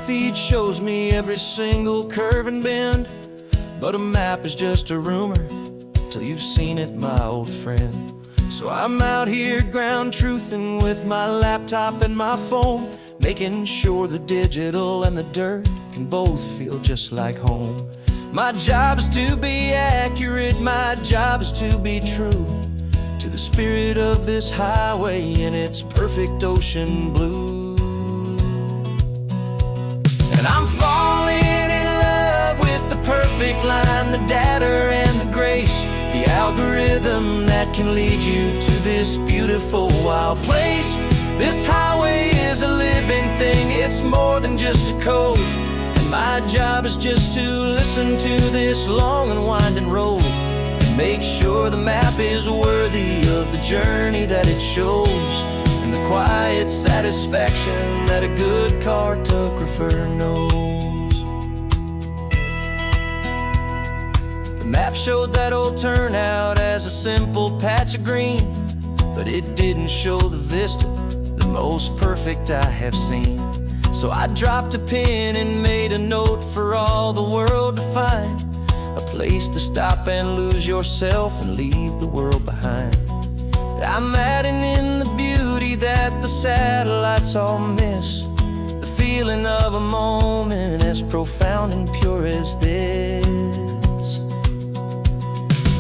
feed shows me every single curve and bend, but a map is just a rumor till you've seen it, my old friend. So I'm out here ground truthing with my laptop and my phone, making sure the digital and the dirt can both feel just like home. My job is to be accurate, my job is to be true to the spirit of this highway in its perfect ocean blue. And I'm falling in love with the perfect line, the data and the grace, the algorithm that can lead you to this beautiful wild place. This highway is a living thing, it's more than just a code. And my job is just to listen to this long and winding road and make sure the map is worthy of the journey that it shows, and the quiet satisfaction that a good cartographer knows. The map showed that old turnout as a simple patch of green, but it didn't show the vista, the most perfect I have seen. So I dropped a pin and made a note for all the world to find, a place to stop and lose yourself and leave the world behind. I'm adding in the beauty that the satellites all miss, the feeling of a moment as profound and pure as this.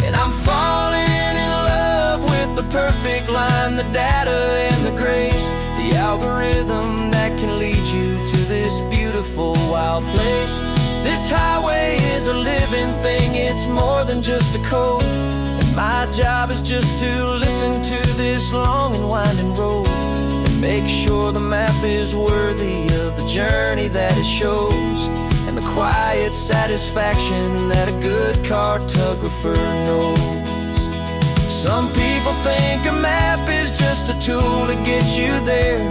And I'm falling in love with the perfect line, the data and the grace, the algorithm that can lead you to this beautiful wild place. This highway is a living thing, it's more than just a code. And my job is just to listen to this long and winding road and make sure the map is worthy of the journey that it shows, and the quiet satisfaction that a good cartographer knows. Some people think a map is just a tool to get you there,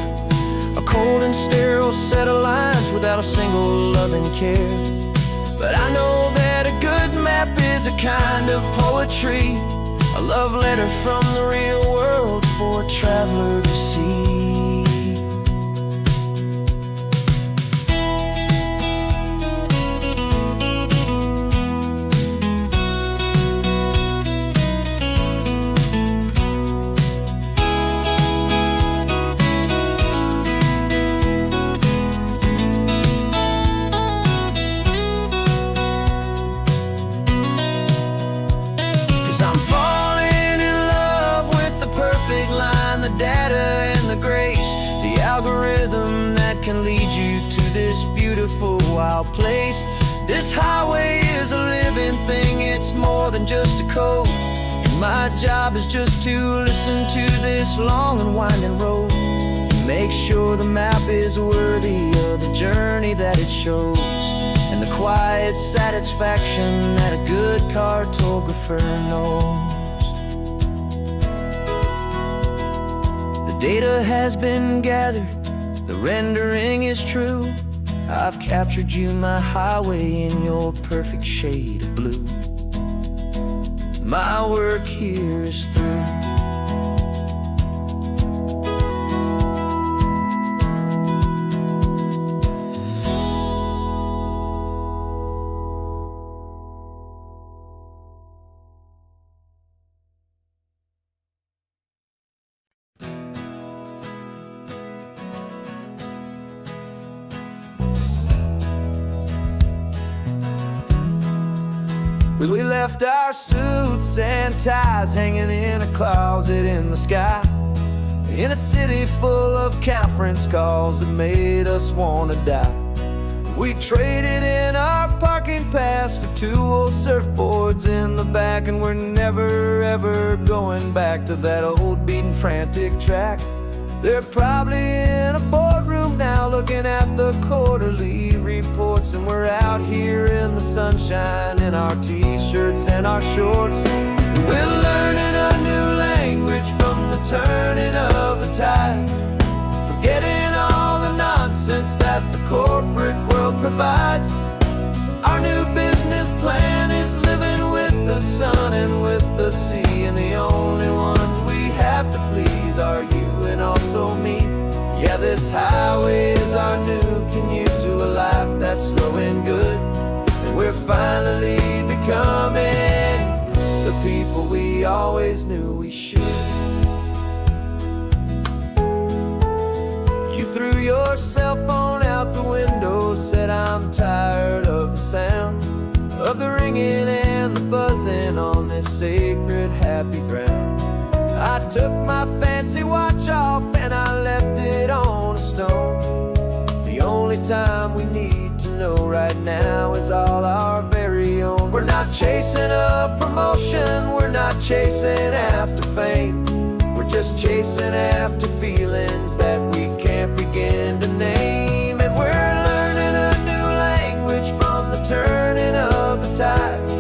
a cold and sterile set of lines without a single loving care. But I know that a good map is a kind of poetry, a love letter from the real world for a traveler to see. I'm falling in love with the perfect line, the data and the grace, the algorithm that can lead you to this beautiful wild place. This highway is a living thing, it's more than just a code. And my job is just to listen to this long and winding road and make sure the map is worthy of the journey that it shows, and the quiet satisfaction that a good cartographer knows. The data has been gathered, the rendering is true. I've captured you, my highway, in your perfect shade of blue. My work here is through. We left our suits and ties hanging in a closet in the sky, in a city full of conference calls that made us want to die. We traded in our parking pass for 2 old surfboards in the back, and we're never ever going back to that old beaten frantic track. They're probably in a boardroom now looking at the quarterly reports, and we're out here in the sunshine in our t-shirts and our shorts. We're learning a new language from the turning of the tides, forgetting all the nonsense that the corporate world provides. Our new business plan is living with the sun and with the sea, and the only ones we have to please are you and also me. Yeah, this highway is our new commute to a life knew we should. You threw your cell phone out the window, said I'm tired of the sound of the ringing and the buzzing on this sacred happy ground. I took my fancy watch off and I left it on a stone. The only time we need to know right now is all our very own. We're not chasing a promotion, we're not chasing after fame. We're just chasing after feelings that we can't begin to name. And we're learning a new language from the turning of the tides,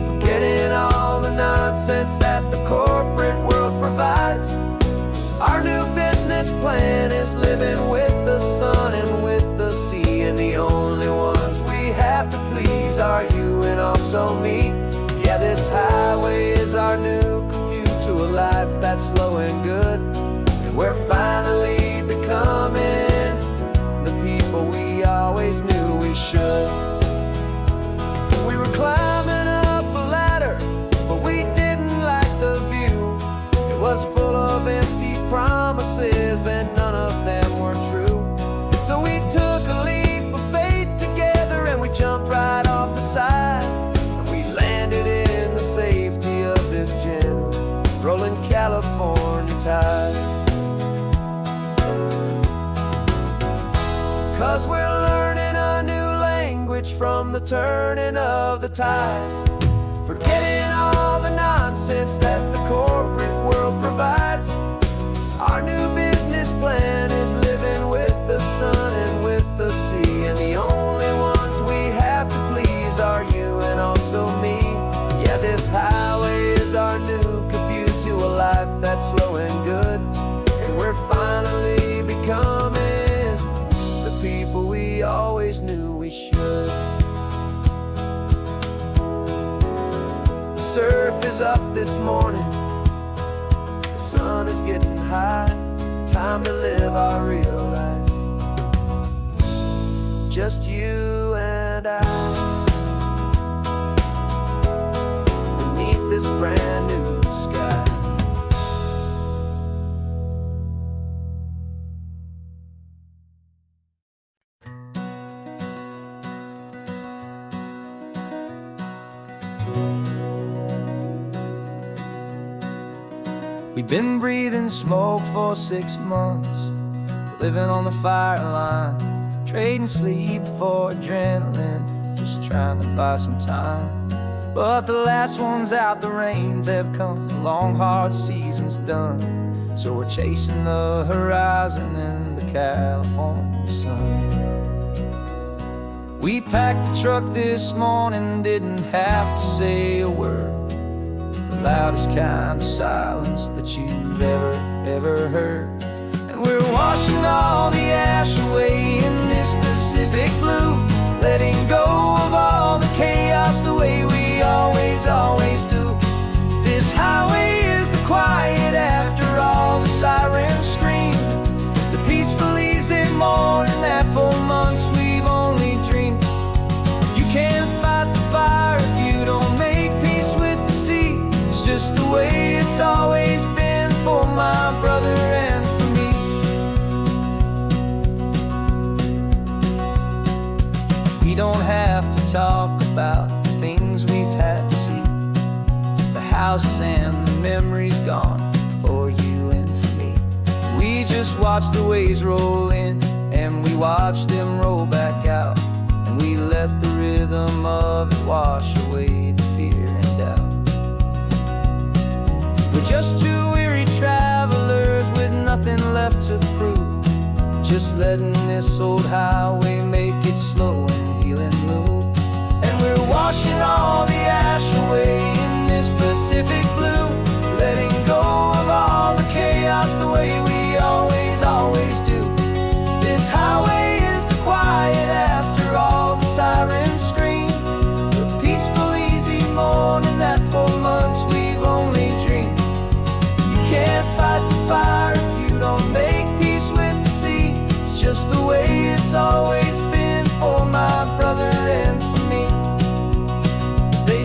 forgetting all the nonsense that the corporate world provides. Our new business plan is living with the sun and with the sea, and the only ones we have to please are you and also me. Yeah, this highway is our new commute to a life that's slow and good, and we're finally becoming the people we always knew we should. We were climbing up a ladder, but we didn't like the view. It was full of empty promises and none of them were true. So we took a leap of faith together and we jumped right off the side, and we landed in the safety of this gentle rolling California tide. 'Cause we're learning a new language from the turning of the tides, forgetting all the nonsense that the corporate world provides. Our new business plan is living with the sun and with the sea, and the only ones we have to please are you and also me. Yeah, this highway is our new commute to a life that's slow and good, and we're finally becoming the people we always knew we should. The surf is up this morning, the sun is getting high, time to live our real life, just you and I, beneath this brand new sky. We've been breathing smoke for 6 months, living on the fire line, trading sleep for adrenaline, just trying to buy some time. But the last one's out, the rains have come, the long hard season's done, so we're chasing the horizon in the California sun. We packed the truck this morning, didn't have to say a word, the loudest kind of silence that you've ever heard. And we're washing all the ash away in this Pacific blue, letting go of all the chaos the way we always do. This highway is the quiet after all the sirens scream, the peaceful easy morning that for months we've only dreamed. You can't fight the fire if you don't make peace with the sea. It's just the way it's always been for my brother and for me. We don't have to talk about the things we've had to see, the houses and the memories gone for you and for me. We just watch the waves roll in and we watch them roll back out, and we let the rhythm of it wash away the fear and doubt. We're just two weary travelers with nothing left to prove, just letting this old highway make it slow and healing move. And we're washing all the ash away in this Pacific blue, letting go of all the chaos the way we always do. This highway is the quiet after all the sirens scream, the peaceful easy morning that for months we've only dreamed. You can't fight the fire if you don't make peace with the sea. It's just the way it's always been for my brother and for me. They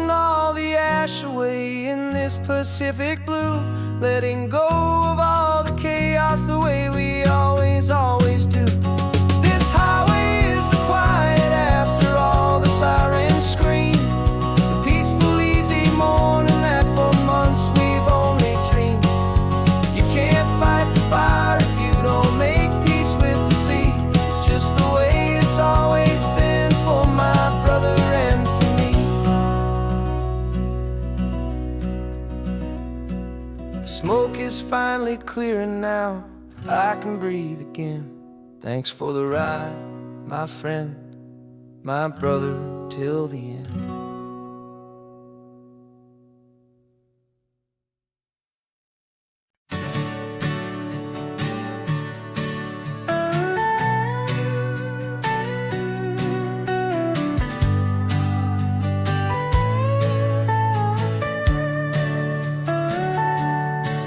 washing all the ash away in this Pacific blue, letting go of all the chaos the way we always do. This highway is the quiet after all the sirens scream, the peaceful, easy morning that for months we've only dreamed. You can't fight the fire if you don't make peace with the sea. It's just the way it's always been for my brother and for me. The smoke is finally clearing now, I can breathe again. Thanks for the ride, my friend, my brother, till the end.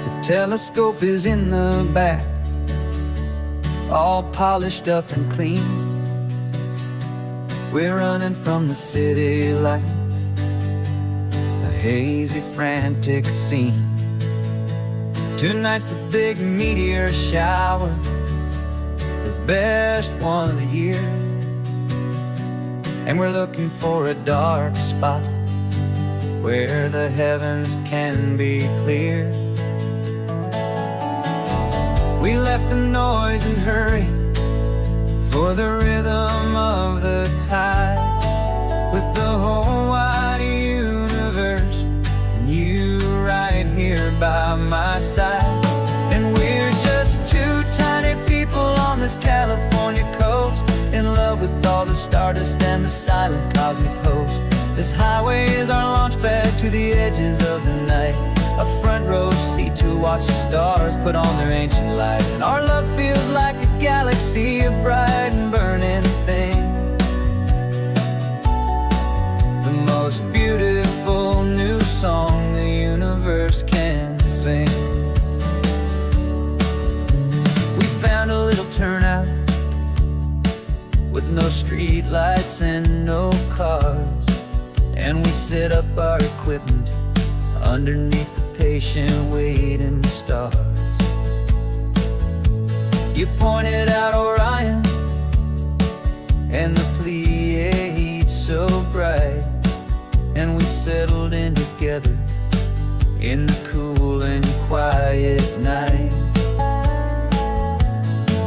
The telescope is in the back, all polished up and clean. We're running from the city lights, a hazy, frantic scene. Tonight's the big meteor shower, the best one of the year. And we're looking for a dark spot where the heavens can be clear. We left the noise and hurry for the rhythm of the tide, with the whole wide universe and you right here by my side. And we're just two tiny people on this California coast, in love with all the stardust and the silent cosmic host. This highway is our launch pad to the edges of the night, a front row seat to watch the stars put on their ancient light. And our love feels like a galaxy, a bright and burning thing, the most beautiful new song the universe can sing. We found a little turnout with no street lights and no cars, and we set up our equipment underneath the patient waiting stars. You pointed out Orion and the Pleiades so bright, and we settled in together in the cool and quiet night,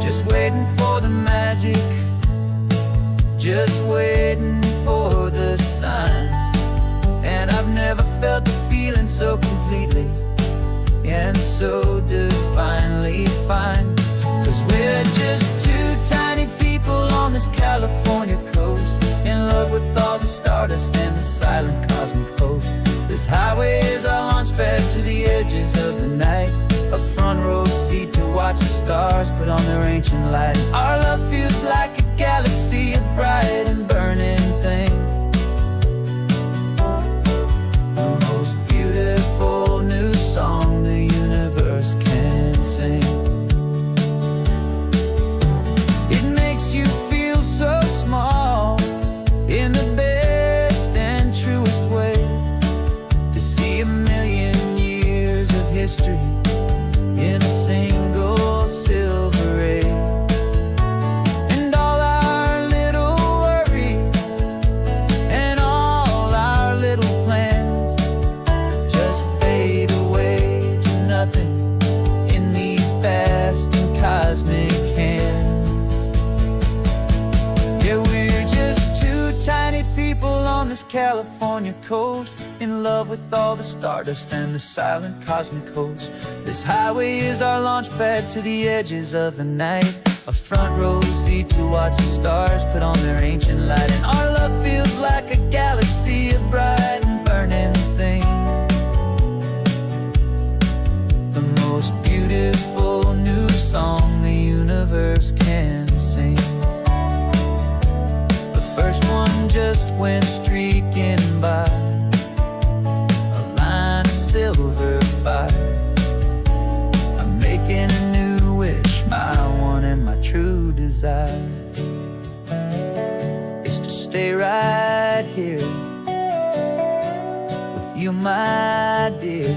just waiting for the magic, just waiting for the sign. And I've never felt the feeling so completely and so divinely fine, 'cause we're just two tiny people on this California coast, in love with all the stardust and the silent cosmic host. This highway is our launch pad to the edges of the night, a front row seat to watch the stars put on their ancient light. Our love feels like a galaxy, a bright and burning thing, the most beautiful new song the universe can sing. It makes you feel so small in the best and truest way, to see a million years of history in a single silver ray. And all our little worries and all our little plans just fade away to nothing in these vast and cosmic hands. Yeah, we're just two tiny people on this California coast, in love with all the stardust and the silent cosmic host. This highway is our launch pad to the edges of the night, a front row seat to watch the stars put on their ancient light. And our love feels like a galaxy, a bright and burning thing, the most beautiful new song the universe can sing. The first one just went streaking by, a line of silver fire. I'm making a new wish, my one and my true desire is to stay right you, my dear.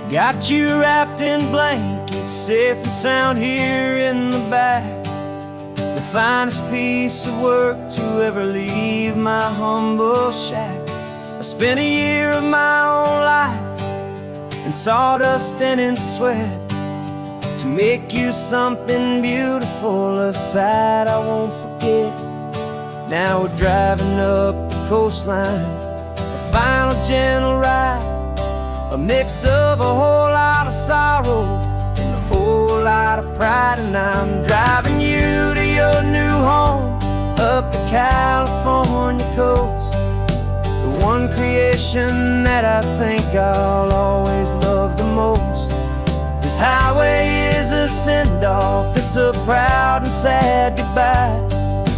Got you wrapped in blankets, safe and sound here in the back. The finest piece of work to ever leave my humble shack. I spent a year of my own life in sawdust and in sweat to make you something beautiful, a sight I won't forget. Now we're driving up the coastline, a final gentle ride, a mix of a whole lot of sorrow and a whole lot of pride. And I'm driving you to your new home up the California coast, the one creation that I think I'll always love the most. This highway is a send-off, it's a proud and sad goodbye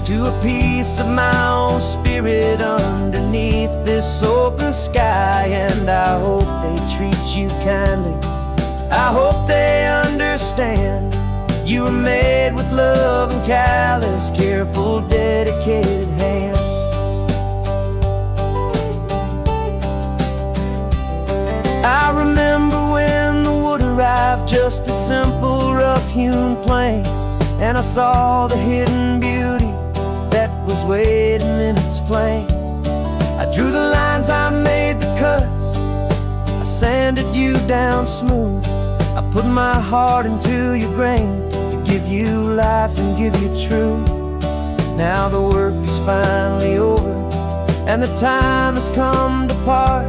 to a piece of my own spirit underneath this open sky. And I hope they treat you kindly, I hope they understand you were made with love and callous, careful, dedicated hands. I remember when the wood arrived, just a simple rough-hewn plank, and I saw the hidden beauty that was waiting in its flame. I drew the lines, I made the cuts, I sanded you down smooth. I put my heart into your grain to give you life and give you truth. Now the work is finally over, and the time has come to part,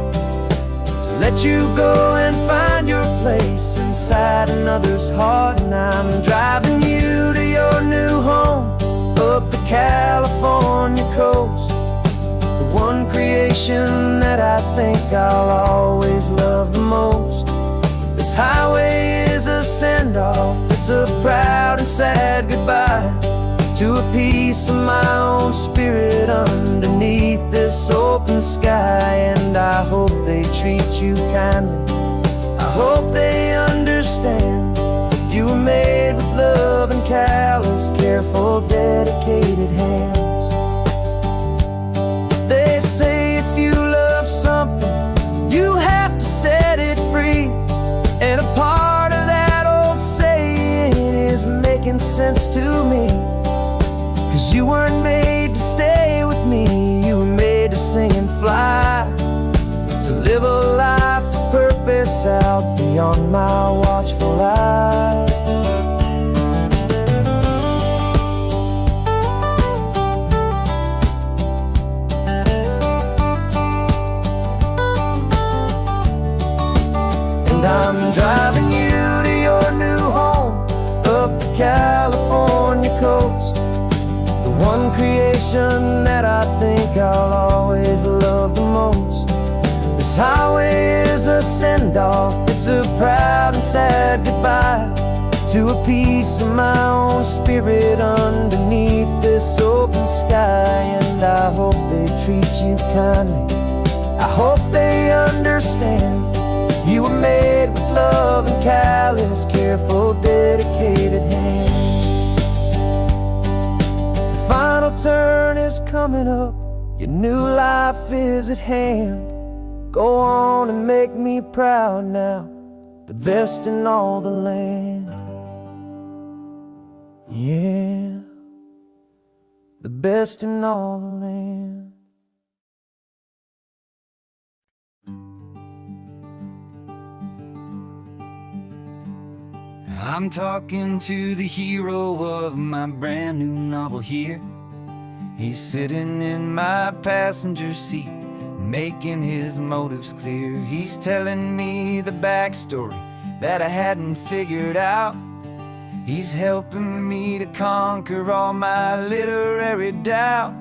to let you go and find your place inside another's heart. And I'm driving you to your new home up the California coast, the one creation that I think I'll always love the most. This highway is a send-off, it's a proud and sad goodbye to a piece of my own spirit underneath this open sky. And I hope they treat you kindly, I hope they understand you were made with love and callous, careful, dedicated hands. They say if you love something, you have to set it free. And a part of that old saying is making sense to me, 'cause you weren't made to stay with me, you were made to sing and fly, to live a life of purpose out beyond my watchful eye. And I'm driving you to your new home up the California coast, the one creation that I think I'll always love the most. This highway is a send-off, it's a proud and sad goodbye to a piece of my own spirit underneath this open sky. And I hope they treat you kindly, I hope they understand you were made with love and callous, careful, dedicated hands. The final turn is coming up, your new life is at hand. Go on and make me proud now, the best in all the land. Yeah, the best in all the land. I'm talking to the hero of my brand new novel here. He's sitting in my passenger seat, making his motives clear. He's telling me the backstory that I hadn't figured out. He's helping me to conquer all my literary doubt.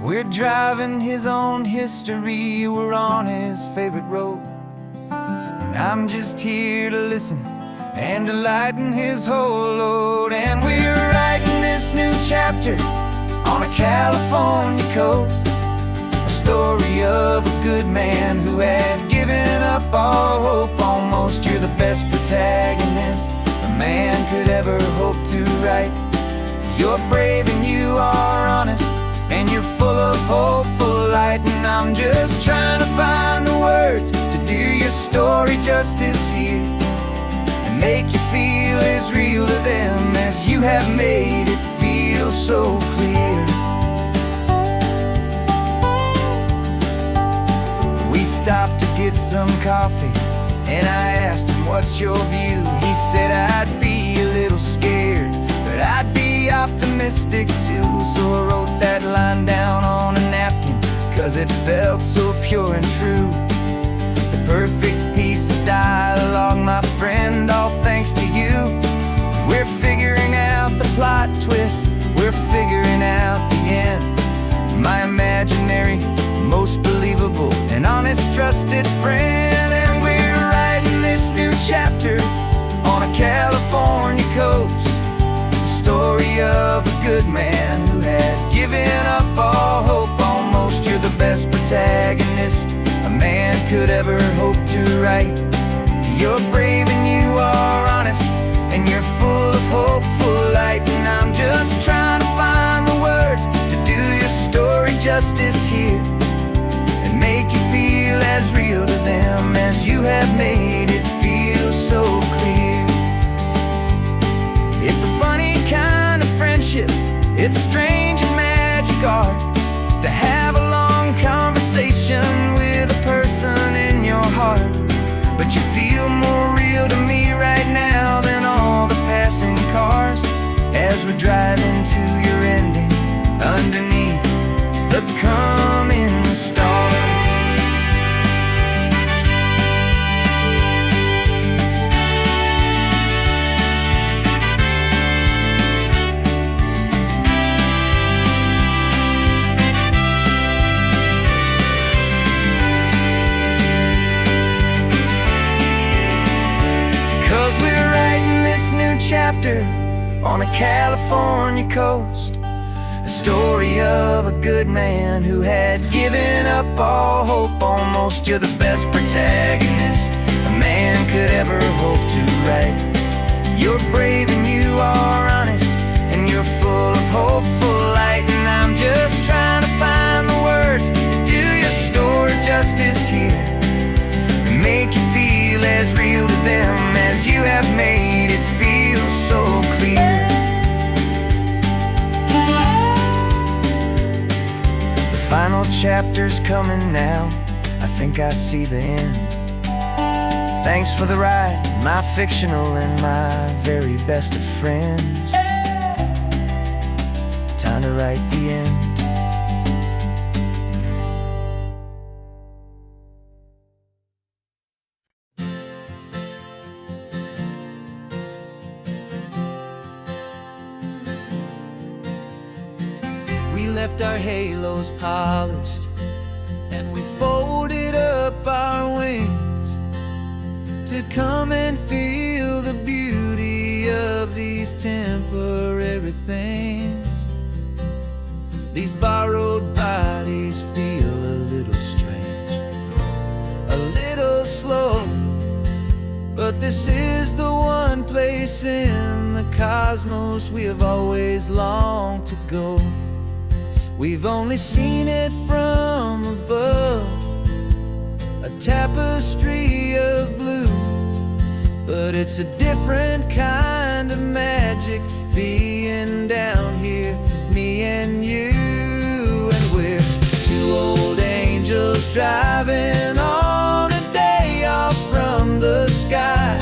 We're driving his own history, we're on his favorite road, and I'm just here to listen and to lighten his whole load. And we're writing this this new chapter on a California coast. A story of a good man who had given up all hope almost. You're the best protagonist a man could ever hope to write. You're brave and you are honest, and you're full of hopeful light. And I'm just trying to find the words to do your story justice here, and make you feel as real to them as you have made it feel so clear. We stopped to get some coffee, and I asked him, what's your view? He said, I'd be a little scared, but I'd be optimistic too. So I wrote that line down on a napkin, 'cause it felt so pure and true. The perfect piece of dialogue, my friend, all thanks to you. We're figuring out the plot twist, we're figuring out the end. My imaginary, most believable and honest trusted friend. And we're writing this new chapter on a California coast. The story of a good man who had given up all hope almost. You're the best protagonist a man could ever hope to write. You're brave and you are honest, and you're full of hopeful light. And I'm just trying to find the words to do your story justice here, and make you feel as real to them as you have made it feel so clear. It's a funny kind of friendship, it's a strange and magic art to have a long conversation with a person in your heart. But you feel more real to me right now than all the passing cars, as we're driving to your ending underneath the coming stars. 'Cause we're writing this new chapter on a California coast. A story of a good man who had given up all hope almost. You're the best protagonist a man could ever hope to write. You're brave and you are honest, and you're full of hopeful light. And I'm just trying to find the words to do your story justice here, and make you feel as real to them as you have made it feel so clear. The final chapter's coming now, I think I see the end. Thanks for the ride, my fictional and my very best of friends. Time to write the end. We left our halos polished, and we folded up our wings to come and feel the beauty of these temporary things. These borrowed bodies feel a little strange, a little slow, but this is the one place in the cosmos we have always longed to go. We've only seen it from above, a tapestry of blue, but it's a different kind of magic being down here, me and you. And we're two old angels driving on a day off from the sky,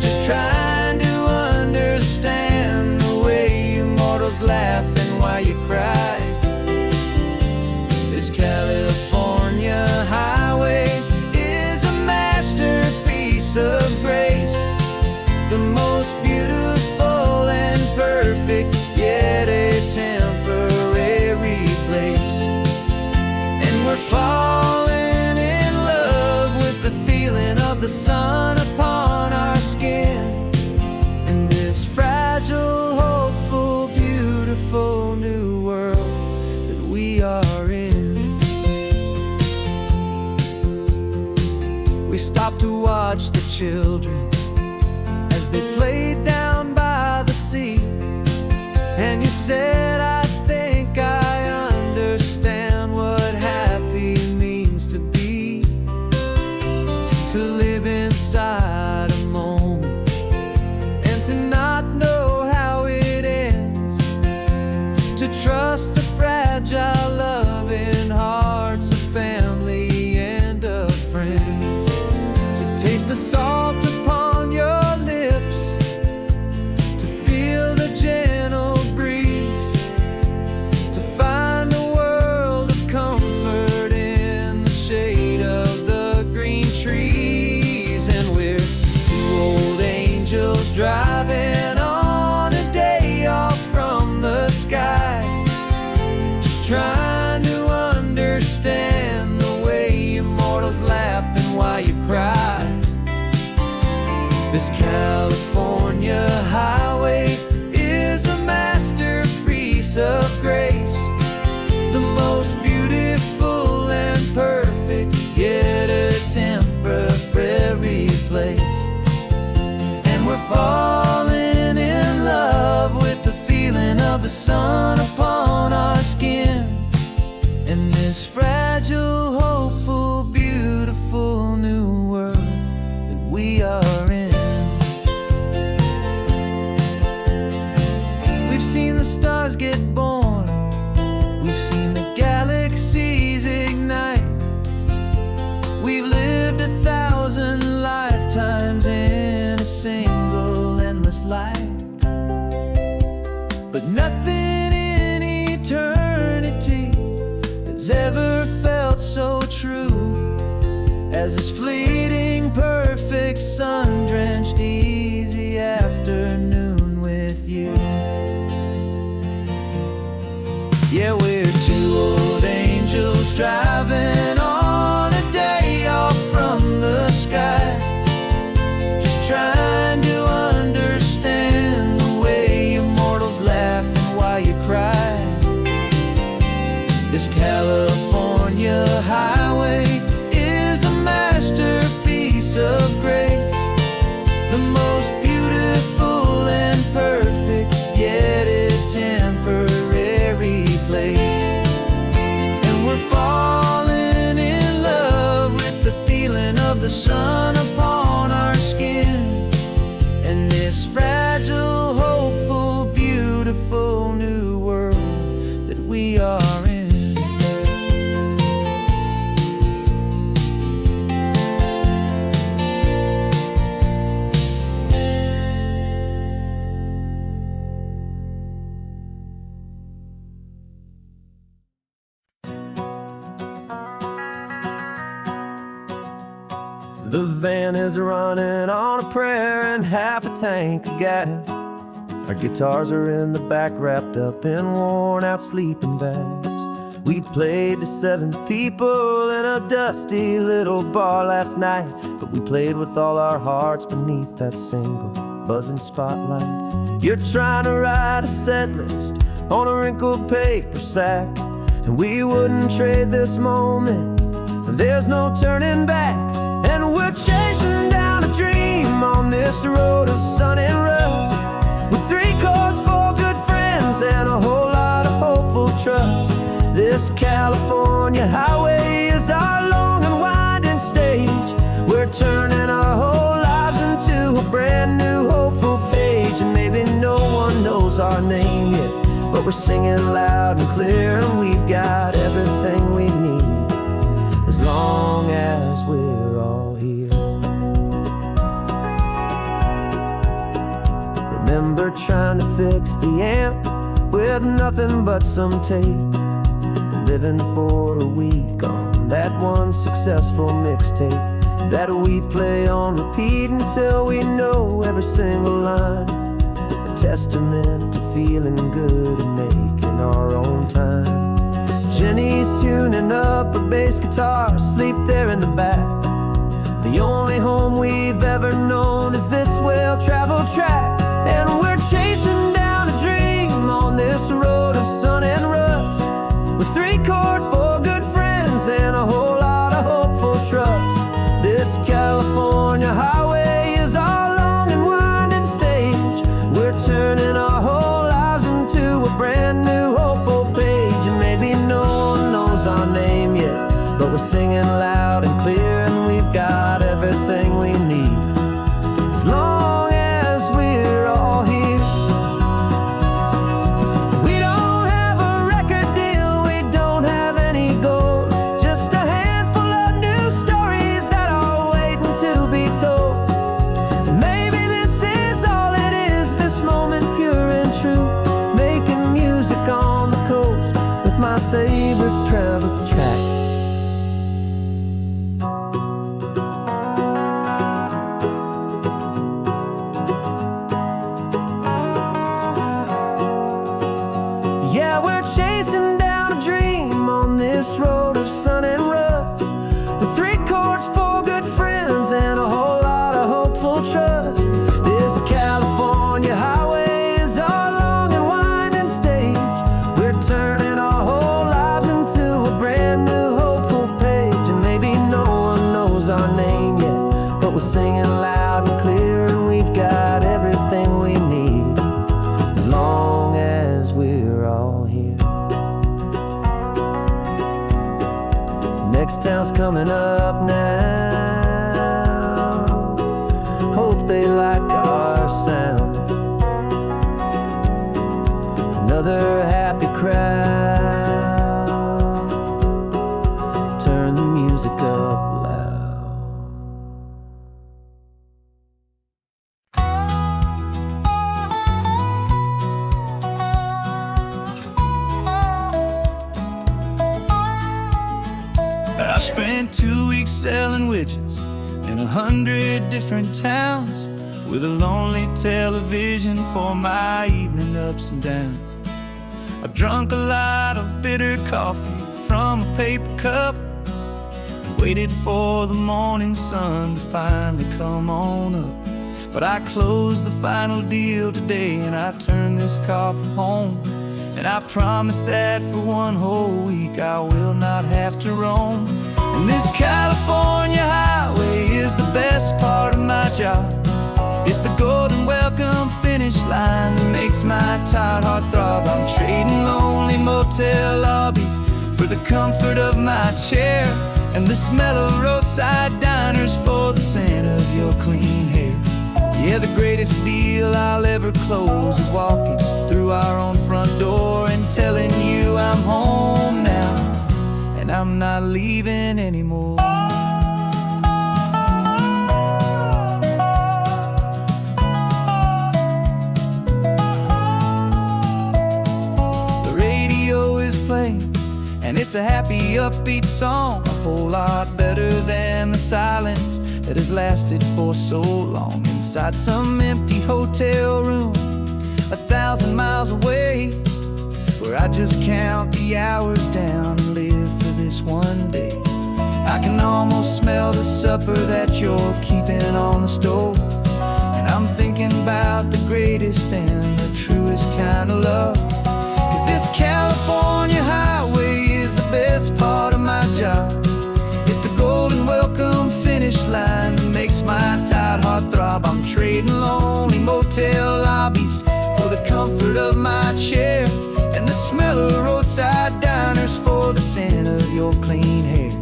just trying to understand the way you mortals laugh and why you cry. This California highway is a masterpiece of grace, the most beautiful and perfect, yet a temporary place. And we're falling in love with the feeling of the sun upon our skin, and this fragile, hopeful, beautiful children as they played down by the sea. And you said, I think I understand what happy means to be, to live inside a moment and to not know how it ends, to trust the fragile loving hearts of family and of friends, to taste the salt upon your lips, to feel the gentle breeze, to find a world of comfort in the shade of the green trees. And we're two old angels driving on a day off from the sky, just trying to understand the way immortals laugh and why you cry. This California highway is a masterpiece of grace, the most beautiful and perfect, yet a temporary place. And we're falling in love with the feeling of the sun upon our skin, and this fragile, hopeful, beautiful new world that we are in. We've seen the stars get born, we've seen the galaxies ignite, we've lived 1,000 lifetimes in a single endless life. But nothing in eternity has ever felt so true as this fleeting, perfect, sun-drenched, easy afternoon with you. Yeah, we're two old angels driving on a day off from the sky, just trying to understand the way immortals laugh and why you cry. This California highway is a masterpiece of grace, the most beautiful and perfect, yet a temporary place. And we're falling in love with the feeling of the sun upon our skin, and this fragile, hopeful, beautiful new world that we are in. The van is running on a prayer and half a tank of gas. Our guitars are in the back, wrapped up in worn-out sleeping bags. We played to 7 people in a dusty little bar last night, but we played with all our hearts beneath that single buzzing spotlight. You're trying to write a set list on a wrinkled paper sack, and we wouldn't trade this moment. There's no turning back. And we're chasing down a dream on this road of sun and rust, with 3 chords, 4 good friends, and a whole lot of hopeful trust. This California highway is our long and winding stage. We're turning our whole lives into a brand new hopeful page. And maybe no one knows our name yet, but we're singing loud and clear, and we've got everything we need as long as we're all here. Remember trying to fix the amp with nothing but some tape, living for a week on that one successful mixtape that we play on repeat until we know every single line. A testament to feeling good and making our own time. Jenny's tuning up her bass guitar, asleep there in the back. The only home we've ever known is this well-traveled track. And we're chasing down a dream on this road of sun and rust, with 3 chords, 4 good friends, and a whole lot of hopeful trust. This California highway we're singing loud and clear, and we've got everything we need, as long as we're all here. We don't have a record deal, we don't have any gold, just a handful of new stories that are waiting to be told. Maybe this is all it is, this moment pure and true, making music on the coast with my favorite travel track. Yeah, we're chasing down a dream on this road of sun and rust, with 3 chords, 4 good friends, and a whole lot of hopeful trust. This California highway is our long and winding stage. We're turning our whole lives into a brand new hopeful page. And maybe no one knows our name yet, but we're singing loud and clear, and we've got everything we need, as long as we're all here. Next town's coming up now, hope they like our sound. Another happy crowd, turn the music up loud. I spent 2 weeks selling widgets in 100 different towns, with a lonely television for my evening ups and downs. I drunk a lot of bitter coffee from a paper cup, and waited for the morning sun to finally come on up. But I closed the final deal today, and I turned this car from home. And I promise that for 1 whole week I will not have to roam. And this California highway is the best part of my job. It's the golden welcome finish line that makes my tired heart throb. I'm trading lonely motel lobbies for the comfort of my chair, and the smell of roadside diners for the scent of your clean hair. Yeah, the greatest deal I'll ever close is walking through our own front door and telling you I'm home now, and I'm not leaving anymore. The radio is playing, and it's a happy, upbeat song, a whole lot better than the silence that has lasted for so long. Inside some empty hotel room 1,000 miles away, where I just count the hours down and live for this one day. I can almost smell the supper that you're keeping on the stove, and I'm thinking about the greatest and the truest kind of love. 'Cause this California highway is the best part of my job. It's the golden welcome finish line that makes my tired heart throb. I'm trading lonely motel lobbies for the comfort of my chair, and the smell of roadside diners for the scent of your clean hair.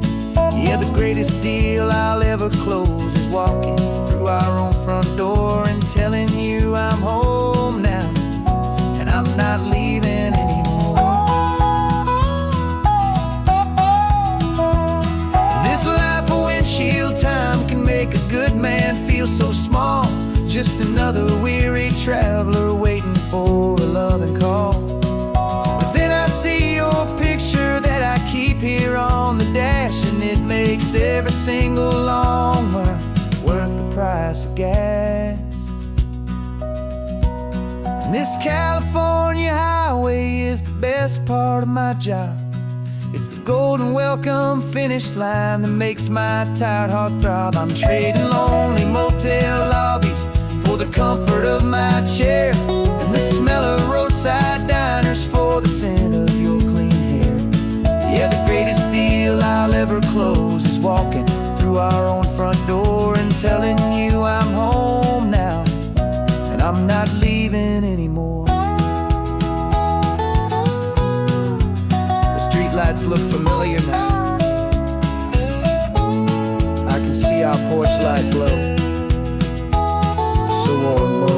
Yeah, the greatest deal I'll ever close is walking through our own front door and telling you I'm home now, and I'm not leaving anymore. This life of windshield time can make a good man feel so small, just another weary traveler waiting for a loving call. But then I see your picture that I keep here on the dash, and it makes every single long mile worth the price of gas. And this California highway is the best part of my job. It's the golden welcome finish line that makes my tired heart throb. I'm trading lonely motel lobbies for the comfort of my chair, and the smell of roadside diners for the scent of your clean hair. Yeah, the greatest deal I'll ever close is walking through our own front door and telling you I'm home now, and I'm not leaving anymore. The streetlights look familiar now. our porch light glow. So warm, Mo.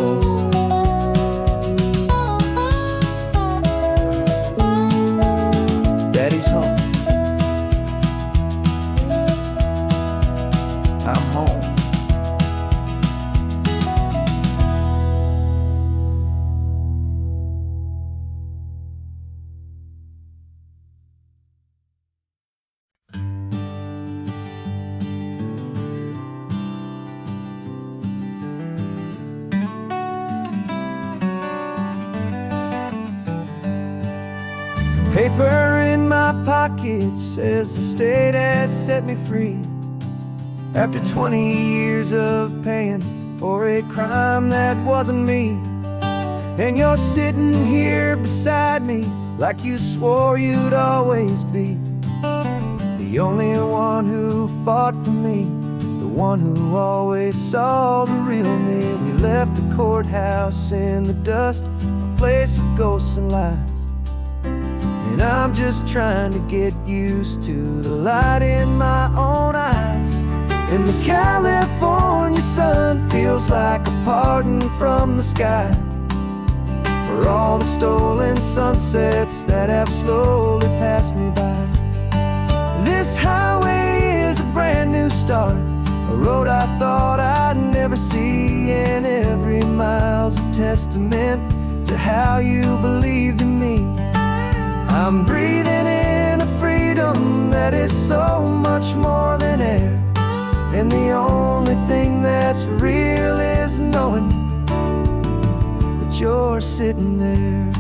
Daddy's home. I'm home. Paper in my pocket says the state has set me free after 20 years of paying for a crime that wasn't me. And you're sitting here beside me like you swore you'd always be the only one who fought for me, the one who always saw the real me. We left the courthouse in the dust, a place of ghosts and lies. And I'm just trying to get used to the light in my own eyes. And the California sun feels like a pardon from the sky for all the stolen sunsets that have slowly passed me by. This highway is a brand new start, a road I thought I'd never see, and every mile's a testament to how you believed in me. I'm breathing in a freedom that is so much more than air, and the only thing that's real is knowing that you're sitting there.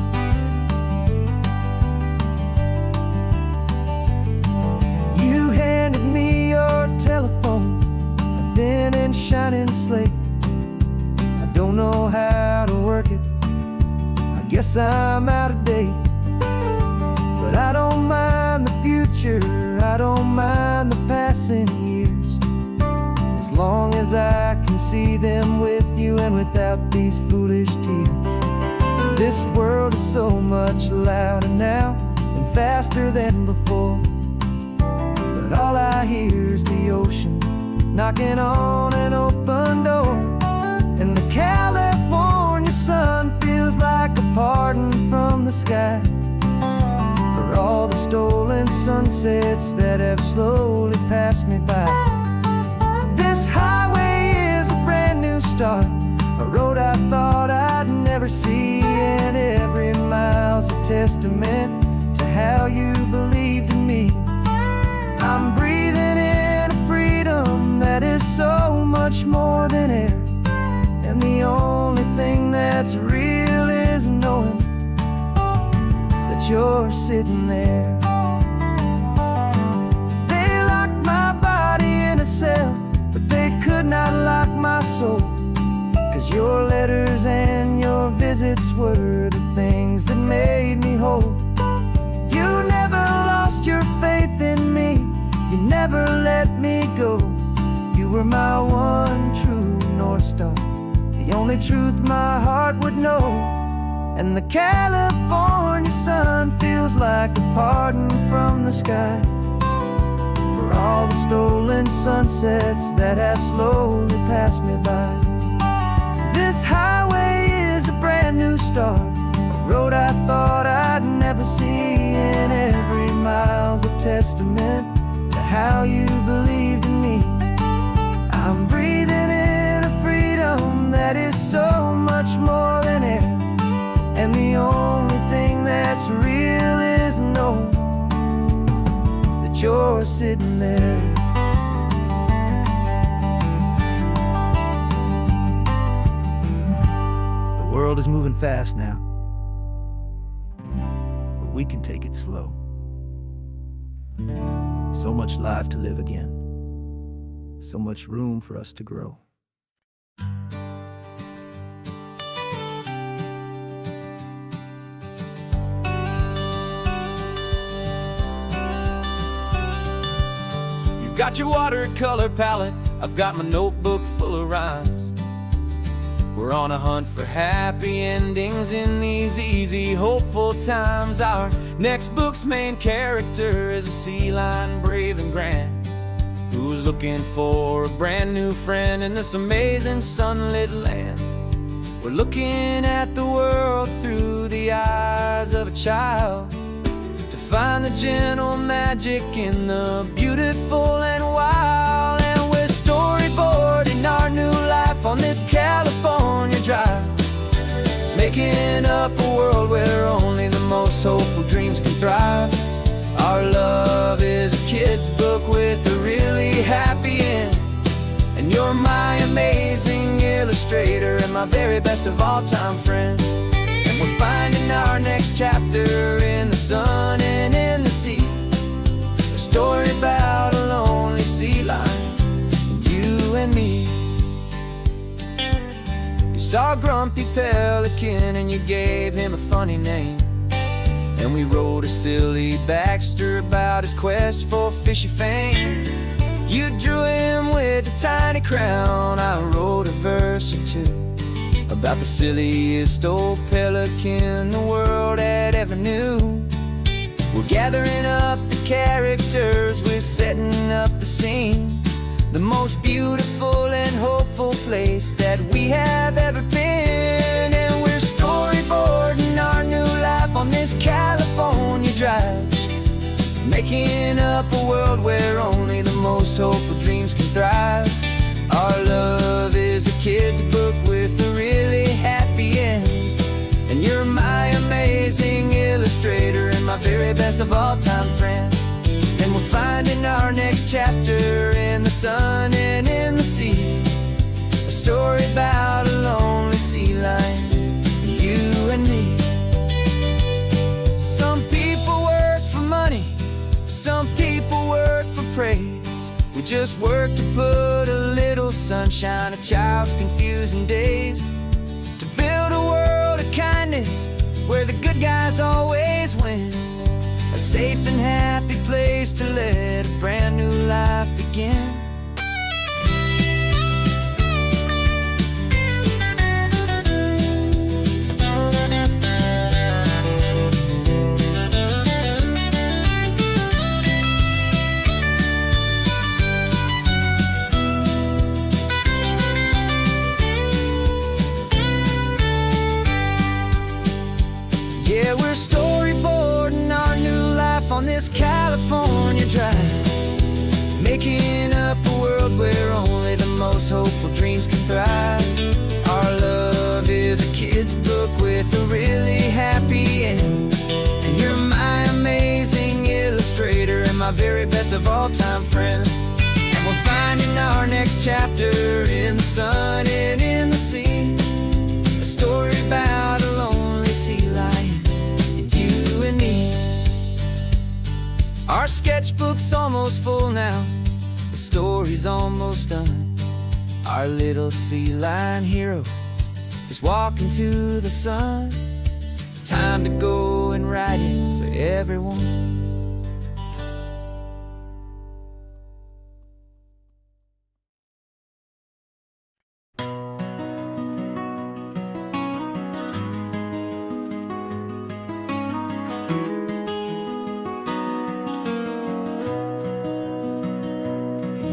You handed me your telephone, a thin and shining slate. I don't know how to work it, I guess I'm out of date. But I don't mind the future, I don't mind the passing years, as long as I can see them with you and without these foolish tears. This world is so much louder now and faster than before, but all I hear is the ocean knocking on an open door. And the California sun feels like a pardon from the sky for all the stolen sunsets that have slowly passed me by. This highway is a brand new start, a road I thought I'd never see, and every mile's a testament to how you believed in me. I'm breathing in a freedom that is so much more than air, and the only thing that's real is knowing that you're sitting there. They locked my body in a cell, but they could not lock my soul, 'cause your letters and your visits were the things that made me whole. You never lost your faith in me, you never let me go. You were my one true North Star, the only truth my heart would know. And the California sun feels like a pardon from the sky for all the stolen sunsets that have slowly passed me by. This highway is a brand new start, a road I thought I'd never see, and every mile's a testament to how you believed in me. I'm breathing in a freedom that is so much more than air, and the only thing that's real is knowing that you're sitting there. The world is moving fast now, but we can take it slow. So much life to live again, so much room for us to grow. You've got your watercolor palette, I've got my notebook full of rhymes. We're on a hunt for happy endings in these easy, hopeful times. Our next book's main character is a sea lion, brave and grand, who who's looking for a brand new friend in this amazing sunlit land. We're looking at the world through the eyes of a child, to find the gentle magic in the beautiful and wild. And we're storyboarding our new life on this California drive, making up a world where only the most hopeful dreams can thrive. Our love is a kid's book with a really happy end, and you're my amazing illustrator and my very best of all-time friend. And we're finding our next chapter in the sun and in the sea, a story about a lonely sea lion, you and me. You saw a grumpy pelican and you gave him a funny name, and we wrote a silly Baxter about his quest for fishy fame. You drew him with a tiny crown, I wrote a verse or two about the silliest old pelican the world had ever knew. We're gathering up the characters, we're setting up the scene, the most beautiful and hopeful place that we have ever been. And we're storyboarding our new life on this California drive, making up a world where only the most hopeful dreams can thrive. Our love is a kid's book with a really happy end, and you're my amazing illustrator and my very best of all-time friend. And we're finding our next chapter in the sun and in the sea, a story about a lonely sea lion, you and me. Some people work for money, some people work for praise. We just work to put a little sunshine in a child's confusing days, to build a world of kindness where the good guys always win, a safe and happy place to let a brand new life begin. Yeah, we're storyboarding our new life on this California drive, making up a world where only the most hopeful dreams can thrive. Our love is a kid's book with a really happy end, and you're my amazing illustrator and my very best of all-time friend. And we're finding our next chapter in the sun and in the sea, a story about a lonely sea lion, you and me. Our sketchbook's almost full now, the story's almost done. Our little sea lion hero is walking to the sun. Time to go and write it for everyone.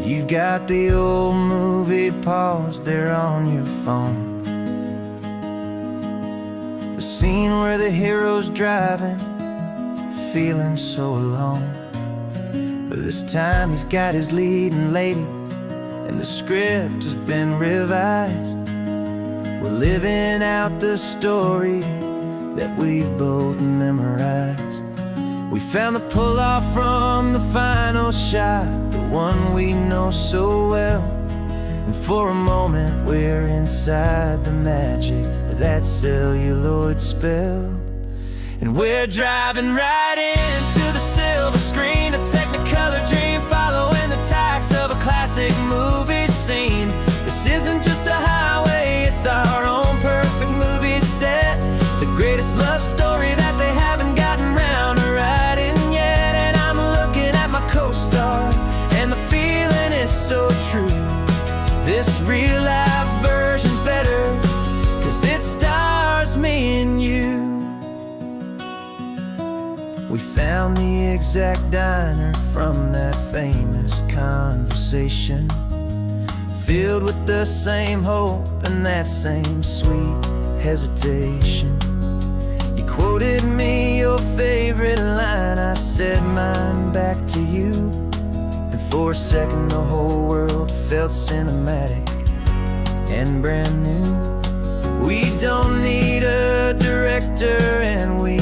You've got the old movie paused there on your phone, the scene where the hero's driving, feeling so alone. But this time he's got his leading lady, and the script has been revised. We're living out the story that we've both memorized. We found the pull-off from the final shot, the one we know so well. And for a moment we're inside the magic of that celluloid spell. And we're driving right into the silver screen, a Technicolor dream following the tacks of a classic movie scene. This isn't just a highway, it's our own perfect movie set, the greatest love story that they haven't gotten round to writing yet. And I'm looking at my co-star, and the feeling is so true. This real life version's better, 'cause it stars me and you. found the exact diner from that famous conversation, filled with the same hope and that same sweet hesitation. You quoted me your favorite line, I said mine back to you, and for a second the whole world felt cinematic and brand new. We don't need a director and we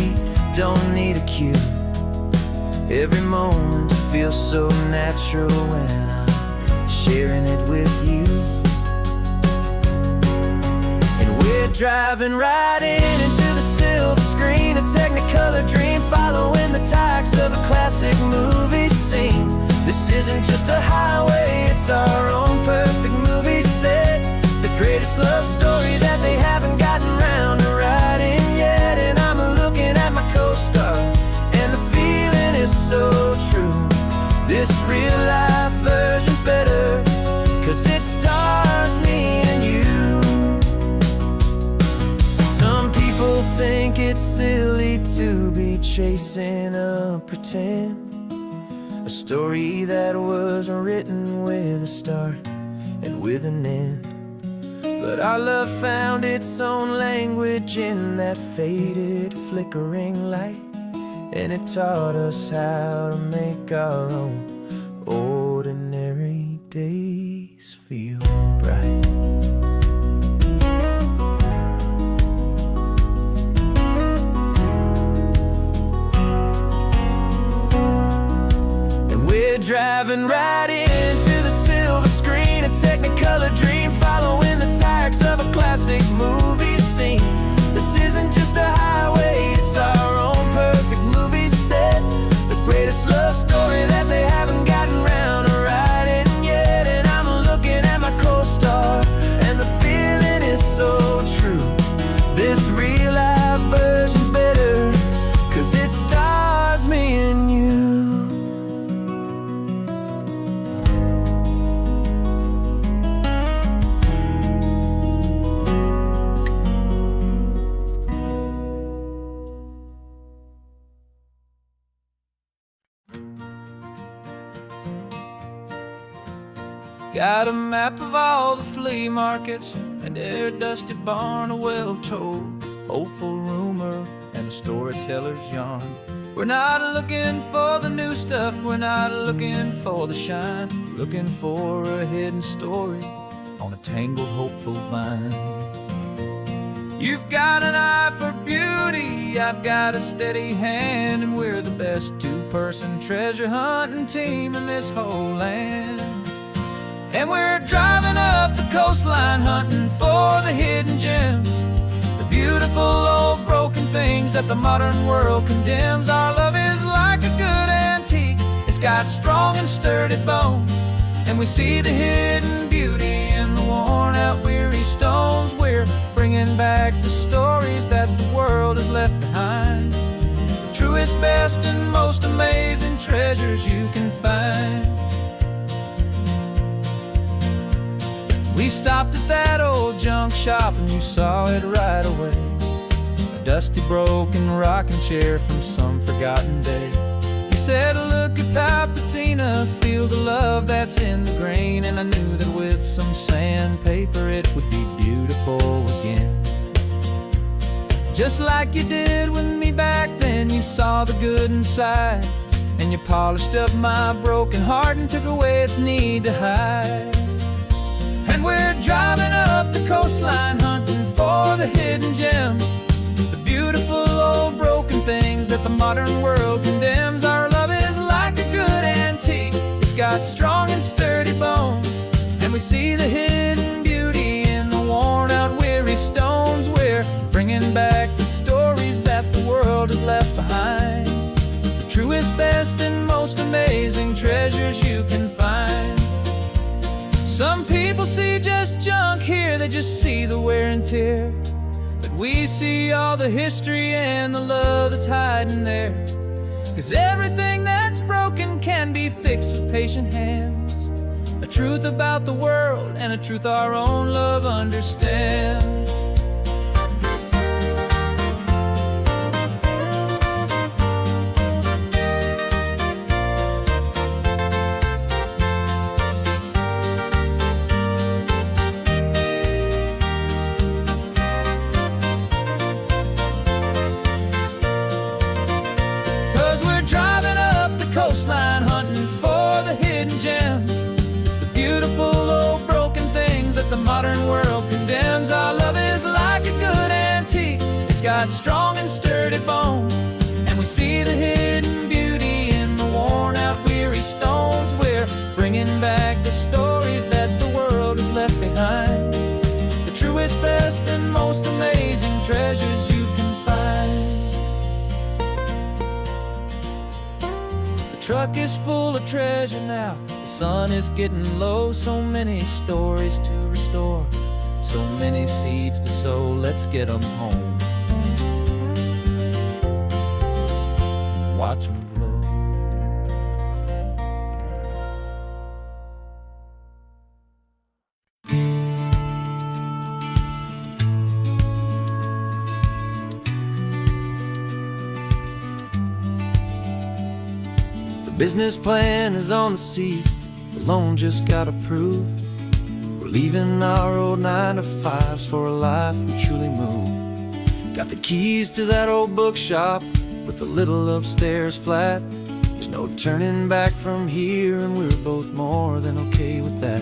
don't need a cue. Every moment feels so natural when I'm sharing it with you. And we're driving right into the silver screen, a Technicolor dream, following the tacks of a classic movie scene. This isn't just a highway, it's our own perfect movie set, the greatest love story that they haven't gotten round to writing yet. And I'm looking at my co-star, and the feeling is so true. This real life version's better, 'cause it stars me and you. Some people think it's silly to be chasing a pretend, a story that was written with a start and with an end. But our love found its own language in that faded, flickering light, and it taught us how to make our own ordinary days feel bright. And we're driving right into the silver screen, a Technicolor dream, following the tacks of a classic movie scene. This isn't just a highway, it's our own perfect movie set, the greatest love story that they haven't gotten round to writing yet. And I'm looking at my co-star, and the feeling is so true. This real life version's better, 'cause it stars me and you. Got a map of all the flea markets and their dusty barn, a well-told, hopeful rumor, and a storyteller's yarn. We're not looking for the new stuff, we're not looking for the shine, looking for a hidden story on a tangled, hopeful vine. You've got an eye for beauty, I've got a steady hand, and we're the best two-person treasure hunting team in this whole land. And we're driving up the coastline, hunting for the hidden gems, the beautiful old broken things that the modern world condemns. Our love is like a good antique, it's got strong and sturdy bones, and we see the hidden beauty in the worn out weary stones. We're bringing back the stories that the world has left behind, the truest, best, and most amazing treasures you can find. We stopped at that old junk shop and you saw it right away, a dusty, broken rocking chair from some forgotten day. You said, look at Papatina, feel the love that's in the grain, and I knew that with some sandpaper it would be beautiful again. Just like you did with me back then, you saw the good inside, and you polished up my broken heart and took away its need to hide. And we're driving up the coastline, hunting for the hidden gems, the beautiful old broken things that the modern world condemns. Our love is like a good antique, it's got strong and sturdy bones, and we see the hidden beauty in the worn out weary stones. We're bringing back the stories that the world has left behind, the truest, best, and most amazing treasures you can find. Some people see just junk here, they just see the wear and tear, but we see all the history and the love that's hiding there. 'Cause everything that's broken can be fixed with patient hands, a truth about the world and a truth our own love understands. coastline hunting for the hidden gems, the beautiful old broken things that the modern world condemns. Our love is like a good antique, it's got strong and sturdy bones, and we see the hidden beauty in the worn out weary stones. We're bringing back the stories that the world has left behind, the truest, best, and most amazing treasures you can find. The truck is full of treasure now, the sun is getting low. So many stories to restore, so many seeds to sow. Let's get them home, watch them blow. The business plan is on the seat, the loan just got approved. We're leaving our old 9-to-5s for a life we truly move. Got the keys to that old bookshop with the little upstairs flat. There's no turning back from here, and we're both more than okay with that.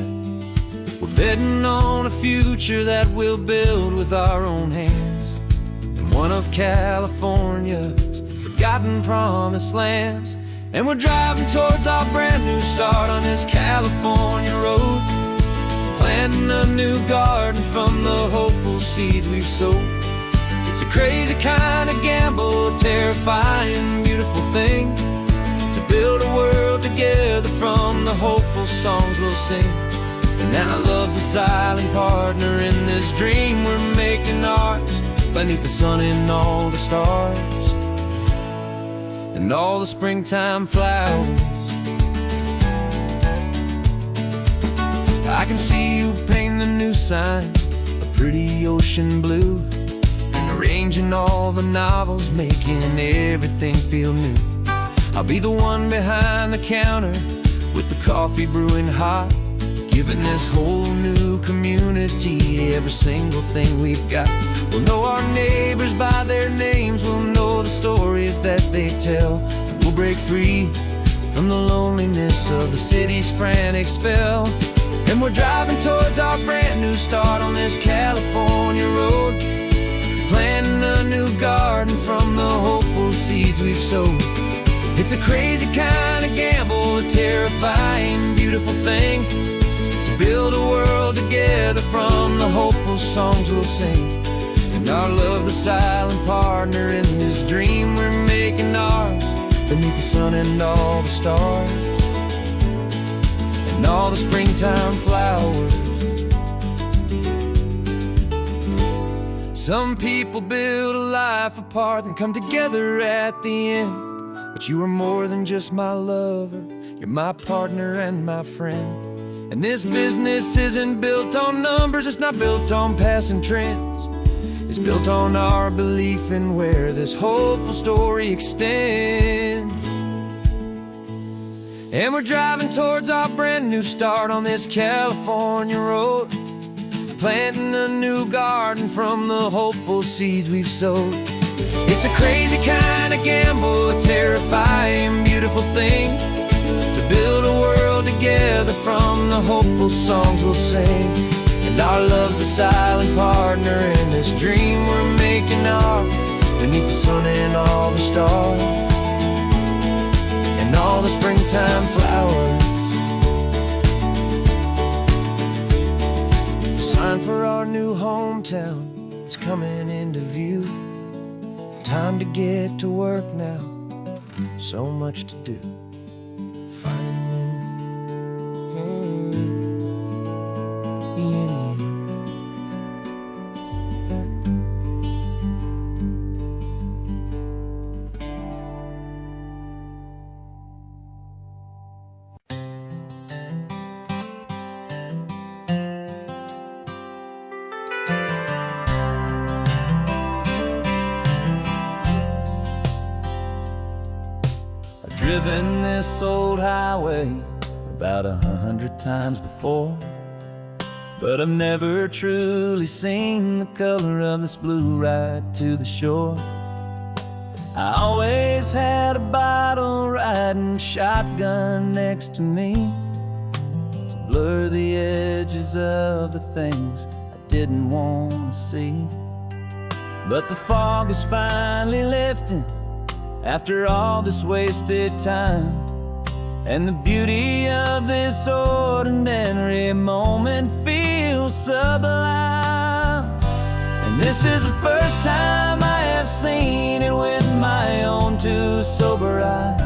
We're betting on a future that we'll build with our own hands, in one of California's forgotten promised lands. And we're driving towards our brand new start on this California road, planting a new garden from the hopeful seeds we've sowed. It's a crazy kind of gamble, a terrifying, beautiful thing, to build a world together from the hopeful songs we'll sing. And our love's a silent partner in this dream we're making ours, beneath the sun and all the stars and all the springtime flowers. I can see you painting a new sign, a pretty ocean blue, and arranging all the novels, making everything feel new. I'll be the one behind the counter with the coffee brewing hot, giving this whole new community every single thing we've got. We'll know our neighbors by their names, we'll know the stories that they tell, and we'll break free from the loneliness of the city's frantic spell. And we're driving towards our brand new start on this California road, planting a new garden from the hopeful seeds we've sowed. It's a crazy kind of gamble, a terrifying, beautiful thing, to build a world together from the hopeful songs we'll sing. And our love, the silent partner in this dream we're making ours, beneath the sun and all the stars and all the springtime flowers. Some people build a life apart and come together at the end, but you are more than just my lover, you're my partner and my friend. And this business isn't built on numbers, it's not built on passing trends, it's built on our belief in where this hopeful story extends. And we're driving towards our brand new start on this California road, planting a new garden from the hopeful seeds we've sowed. It's a crazy kind of gamble, a terrifying, beautiful thing, to build a world together from the hopeful songs we'll sing. And our love's a silent partner in this dream we're making ours, beneath the sun and all the stars and all the springtime flowers. The sign for our new hometown is coming into view. Time to get to work now, so much to do. Driven this old highway about 100 times before, but I've never truly seen the color of this blue right to the shore. I always had a bottle right riding shotgun next to me to blur the edges of the things I didn't want to see. But the fog is finally lifting after all this wasted time, and the beauty of this ordinary moment feels sublime. And this is the first time I have seen it with my own two sober eyes.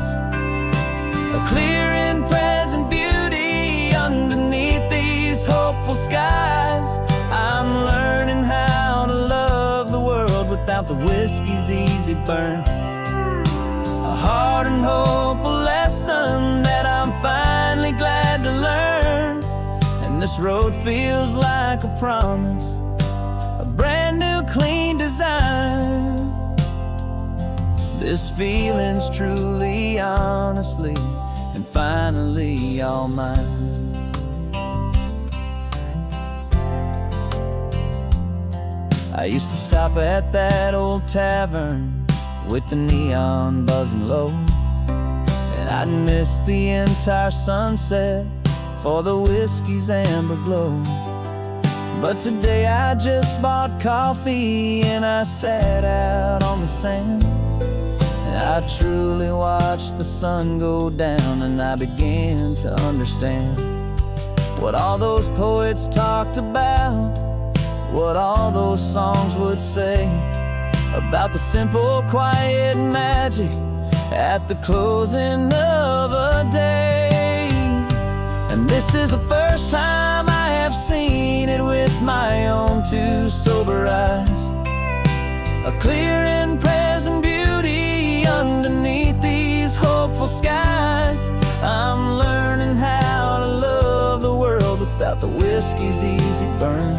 A clear and present beauty underneath these hopeful skies. I'm learning how to love the world without the whiskey's easy burn. A hard and hopeful lesson that I'm finally glad to learn. And this road feels like a promise, a brand new clean design. This feeling's truly, honestly, and finally all mine. I used to stop at that old tavern with the neon buzzing low, and I'd miss the entire sunset for the whiskey's amber glow. But today I just bought coffee and I sat out on the sand, and I truly watched the sun go down, and I began to understand what all those poets talked about, what all those songs would say about the simple, quiet magic at the closing of a day. And this is the first time I have seen it with my own two sober eyes. A clear and present beauty underneath these hopeful skies. I'm learning how to love the world without the whiskey's easy burn.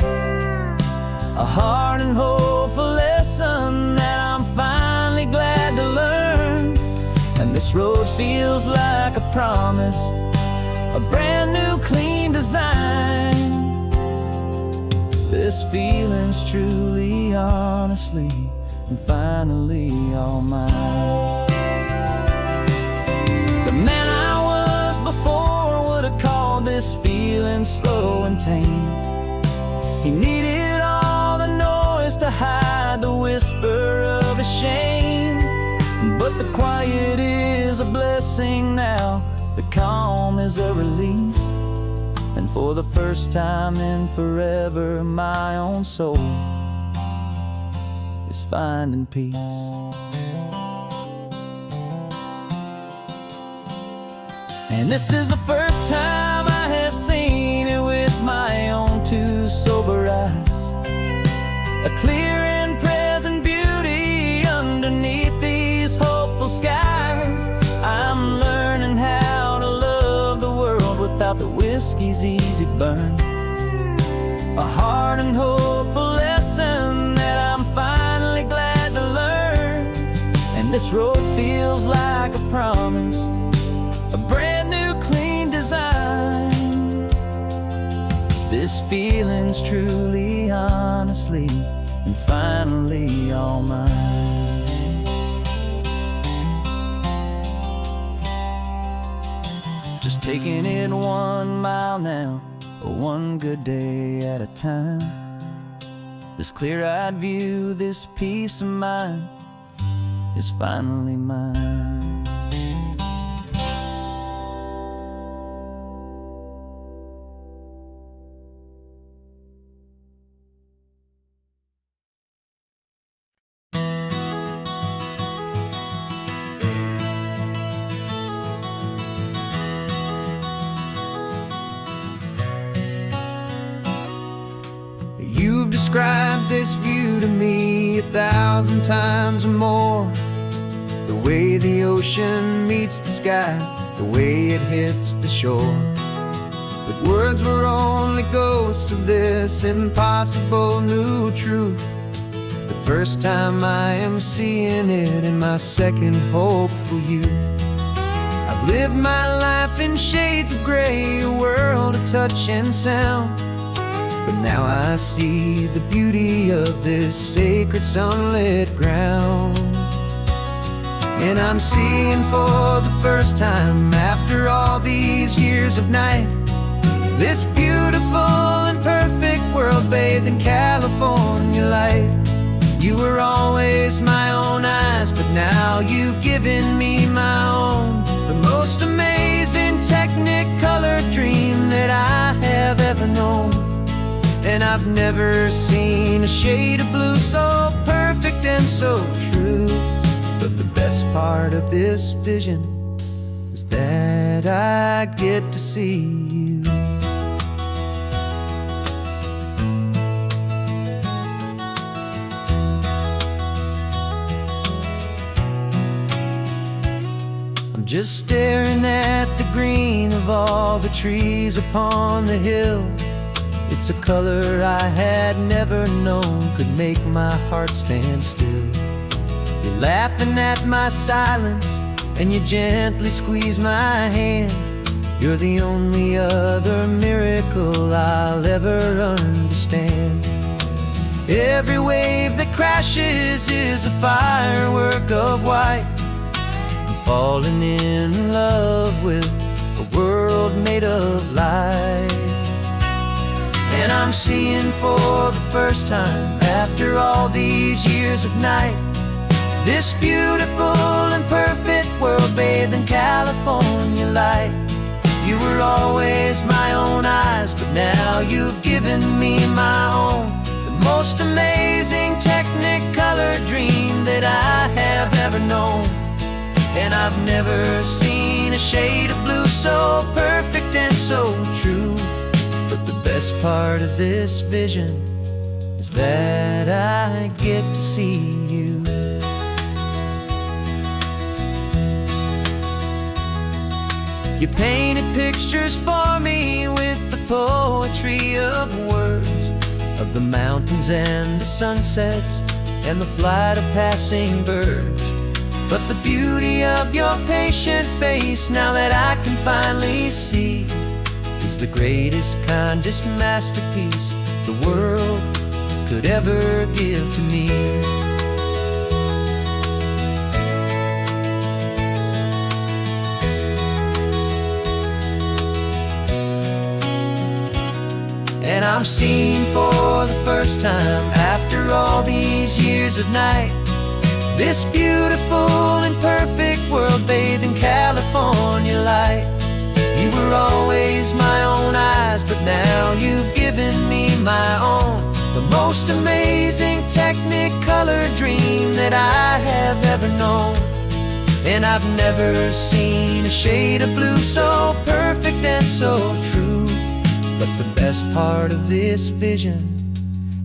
A hard and hopeful lesson that I'm finally glad to learn. And this road feels like a promise, a brand new clean design. This feeling's truly, honestly, and finally all mine. The man I was before would have called this feeling slow and tame. He needed all the noise to hide the whisper of his shame. But the quiet is a blessing now, the calm is a release. And for the first time in forever, my own soul is finding peace. And this is the first time I have seen it with my own two sober eyes. A clear and present beauty underneath these hopeful skies. I'm learning how to love the world without the whiskey's easy burn. A hard and hopeful lesson that I'm finally glad to learn. And this road feels like a promise, a brand new clean design. This feeling's truly, honestly, and finally all mine. Just taking it 1 mile now, one good day at a time. This clear-eyed view, this peace of mind is finally mine. You've described this view to me 1,000 times or more. The way the ocean meets the sky, the way it hits the shore. But words were only ghosts of this impossible new truth. The first time I am seeing it in my second hopeful youth. I've lived my life in shades of gray, a world of touch and sound. But now I see the beauty of this sacred sunlit ground. And I'm seeing for the first time, after all these years of night, this beautiful and perfect world bathed in California light. You were always my own eyes, but now you've given me my own. The most amazing Technicolor dream that I have ever known. And I've never seen a shade of blue so perfect and so true. But the best part of this vision is that I get to see you. Just staring at the green of all the trees upon the hill. It's a color I had never known could make my heart stand still. You're laughing at my silence, and you gently squeeze my hand. You're the only other miracle I'll ever understand. Every wave that crashes is a firework of white. Falling in love with a world made of light. And I'm seeing for the first time, after all these years of night, this beautiful and perfect world bathed in California light. You were always my own eyes, but now you've given me my own. The most amazing Technicolor dream that I have ever known. And I've never seen a shade of blue so perfect and so true. But the best part of this vision is that I get to see you. You painted pictures for me with the poetry of words, of the mountains and the sunsets and the flight of passing birds. But the beauty of your patient face, now that I can finally see, is the greatest, kindest masterpiece the world could ever give to me. And I'm seeing for the first time, after all these years of night, this beautiful and perfect world bathed in California light. You were always my own eyes, but now you've given me my own. The most amazing Technicolor dream that I have ever known. And I've never seen a shade of blue so perfect and so true. But the best part of this vision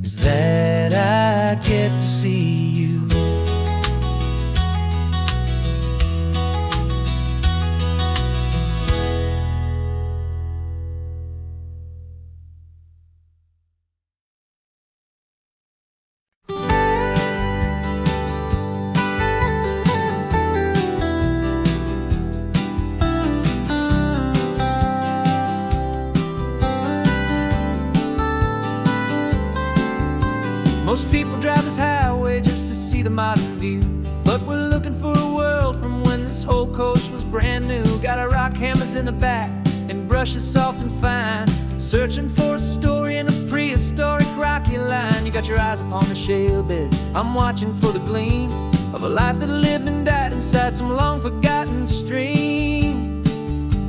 is that I get to see you. Most people drive this highway just to see the modern view, but we're looking for a world from when this whole coast was brand new. Got our rock hammers in the back and brushes soft and fine, searching for a story in a prehistoric rocky line. You got your eyes upon the shale beds, I'm watching for the gleam of a life that lived and died inside some long forgotten stream.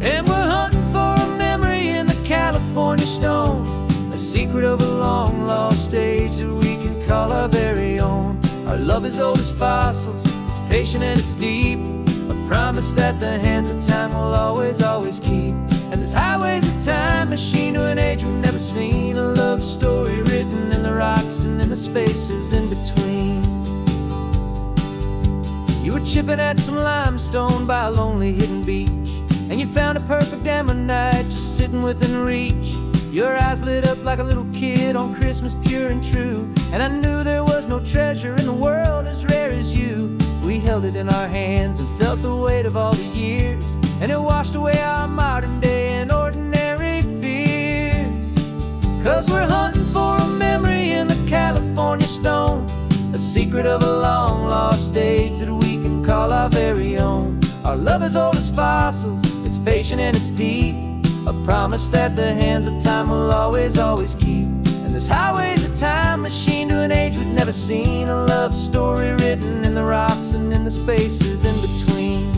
And we're hunting for a memory in the California stone, a secret of a long lost age that we can call our very own. Our love is old as fossils, it's patient and it's deep, a promise that the hands of time will always, always keep. And this highway's a time machine to an age we've never seen, a love story written in the rocks and in the spaces in between. You were chipping at some limestone by a lonely hidden beach, and you found a perfect ammonite just sitting within reach. Your eyes lit up like a little kid on Christmas, pure and true. And I knew there was no treasure in the world as rare as you. We held it in our hands and felt the weight of all the years, and it washed away our modern day and ordinary fears. 'Cause we're hunting for a memory in the California stone, a secret of a long lost age that we can call call our very own. Our love is old as fossils, it's patient and it's deep, a promise that the hands of time will always, always keep. And this highway's a time machine to an age we've never seen, a love story written in the rocks and in the spaces in between.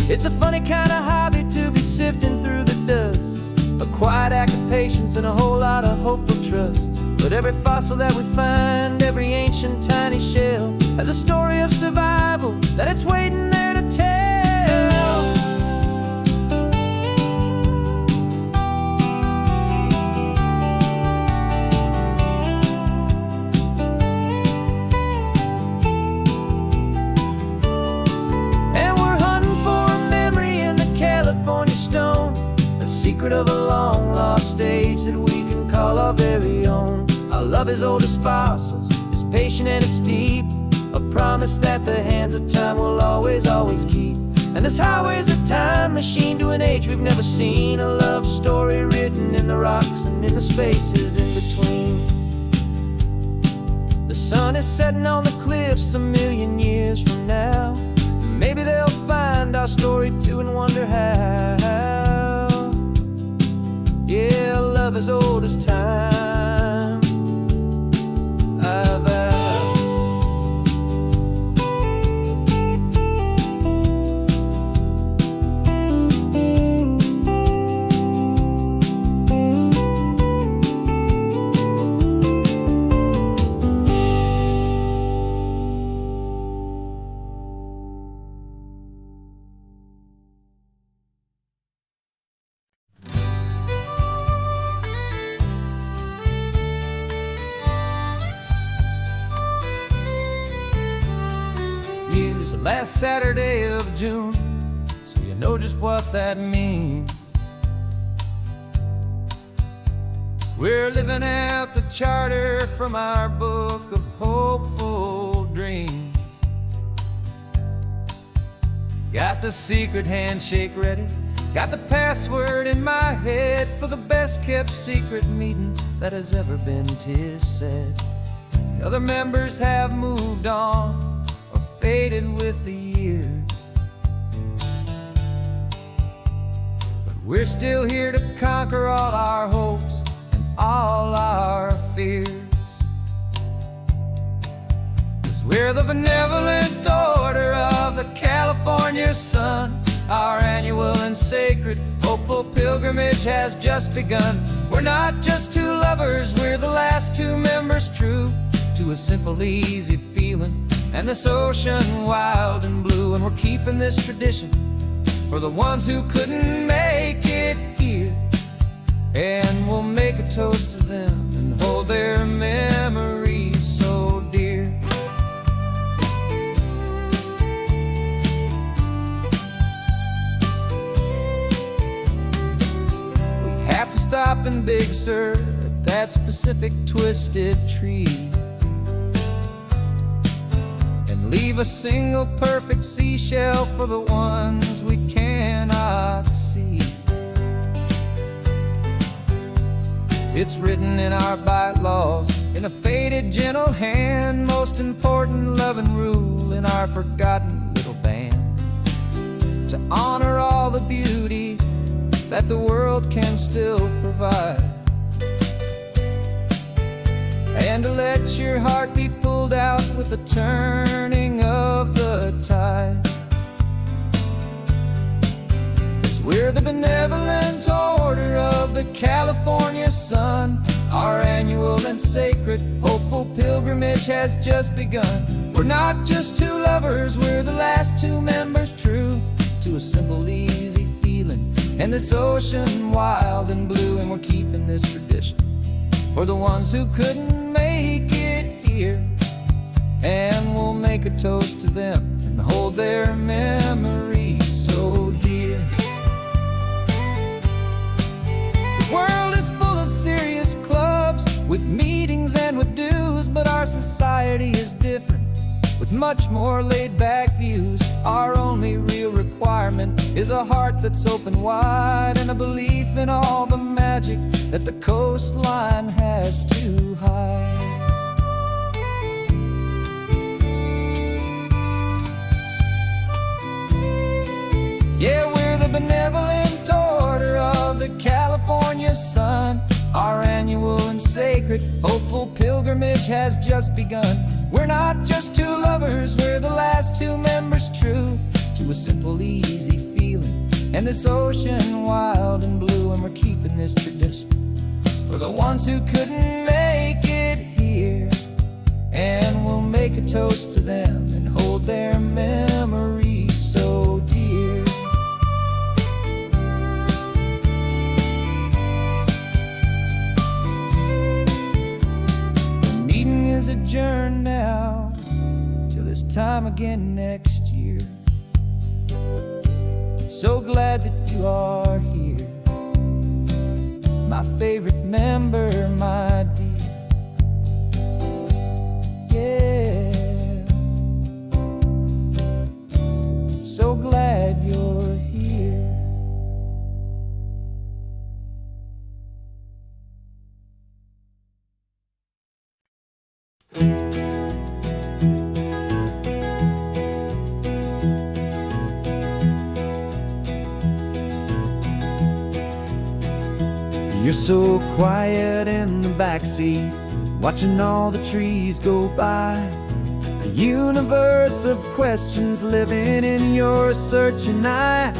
It's a funny kind of hobby to be sifting through the dust, a quiet act of patience and a whole lot of hopeful trust. But every fossil that we find, every ancient tiny shell, has a story of survival that it's waiting there to tell. And we're hunting for a memory in the California stone, a secret of a long lost age that we can call our very own. Our love is old as fossils, it's patient and it's deep, a promise that the hands of time will always, always keep. And this highway's a time machine to an age we've never seen, a love story written in the rocks and in the spaces in between. The sun is setting on the cliffs a million years from now. Maybe they'll find our story too and wonder how. Yeah, love is old as time. Use the last Saturday of June, so you know just what that means. We're living out the charter from our book of hopeful dreams. Got the secret handshake ready, got the password in my head for the best kept secret meeting that has ever been, 'tis said. The other members have moved on, faded with the years, but we're still here to conquer all our hopes and all our fears. 'Cause we're the benevolent order of the California sun. Our annual and sacred hopeful pilgrimage has just begun. We're not just two lovers, we're the last two members true to a simple, easy feeling and this ocean wild and blue. And we're keeping this tradition for the ones who couldn't make it here, and we'll make a toast to them and hold their memories so dear. We have to stop in Big Sur at that specific twisted tree, leave a single perfect seashell for the ones we cannot see. It's written in our bylaws, in a faded gentle hand, most important loving rule in our forgotten little band, to honor all the beauty that the world can still provide, and to let your heart be pulled out with the turning of the tide. 'Cause we're the benevolent order of the California sun. Our annual and sacred hopeful pilgrimage has just begun. We're not just two lovers, we're the last two members true to a simple, easy feeling and this ocean wild and blue. And we're keeping this tradition for the ones who couldn't make it here, and we'll make a toast to them and hold their memories so dear. The world is full of serious clubs with meetings and with dues, but our society is different with much more laid-back views. Our only real requirement is a heart that's open wide and a belief in all the magic that the coastline has to hide. California sun. Our annual and sacred, hopeful pilgrimage has just begun. We're not just two lovers, we're the last two members true to a simple, easy feeling. And this ocean wild and blue, and we're keeping this tradition for the ones who couldn't make it here. And we'll make a toast to them and hold their memories so dear. The meeting is adjourned now till this time again next year. So glad that you are here, my favorite member, my dear. Yeah, so glad you're here. You're so quiet in the backseat, watching all the trees go by. A universe of questions living in your searching eye.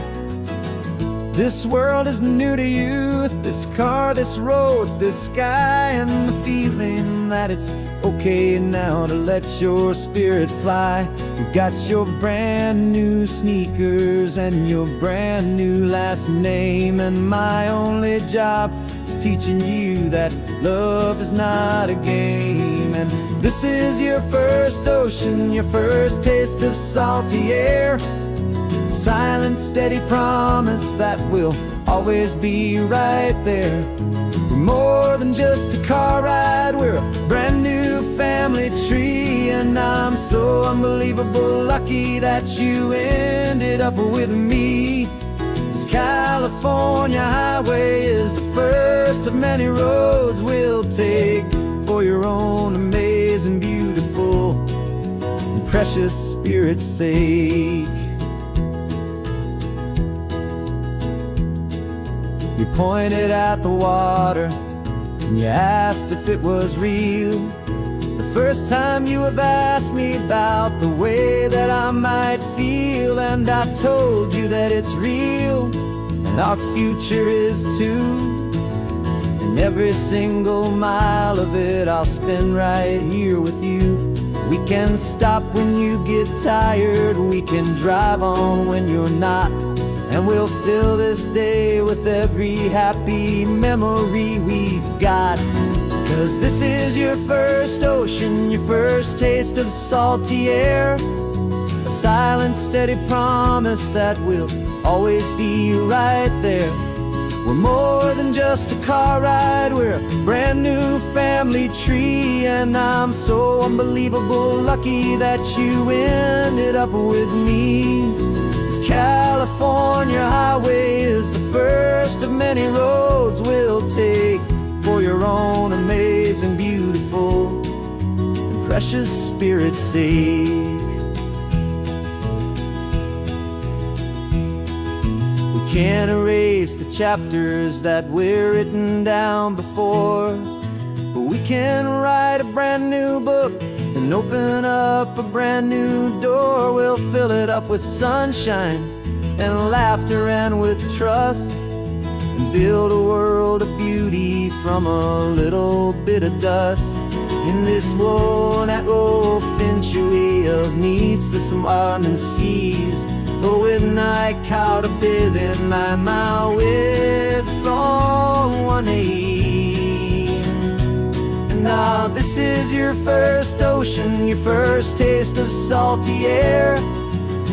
This world is new to you, this car, this road, this sky, and the feeling that it's okay now to let your spirit fly. You've got your brand new sneakers and your brand new last name, and my only job is teaching you that love is not a game. And this is your first ocean, your first taste of salty air. Silent, steady promise that we'll always be right there. We're more than just a car ride, we're a brand new family tree. And I'm so unbelievable lucky that you ended up with me. This California highway is the first of many roads we'll take for your own amazing, beautiful, and precious spirit's sake. You pointed at the water and you asked if it was real. The first time you have asked me about the way that I might feel, and I told you that it's real and our future is too. And every single mile of it I'll spend right here with you. We can stop when you get tired, we can drive on when you're not, and we'll fill this day with every happy memory we've got. 'Cause this is your first ocean, your first taste of salty air. A silent, steady promise that we'll always be right there. We're more than just a car ride, we're a brand new family tree. And I'm so unbelievable lucky that you ended up with me. This California highway is the first of many roads we'll take for your own amazing, beautiful, and precious spirit's sake. We can't erase the chapters that we're written down before, but we can write a brand new book and open up a brand new door. We'll fill it up with sunshine and laughter and with trust, and build a world of beauty from a little bit of dust. In this world that finchuí of needs the summerland seas, though with night caught a bit in my way from one aim. Now this is your first ocean, your first taste of salty air.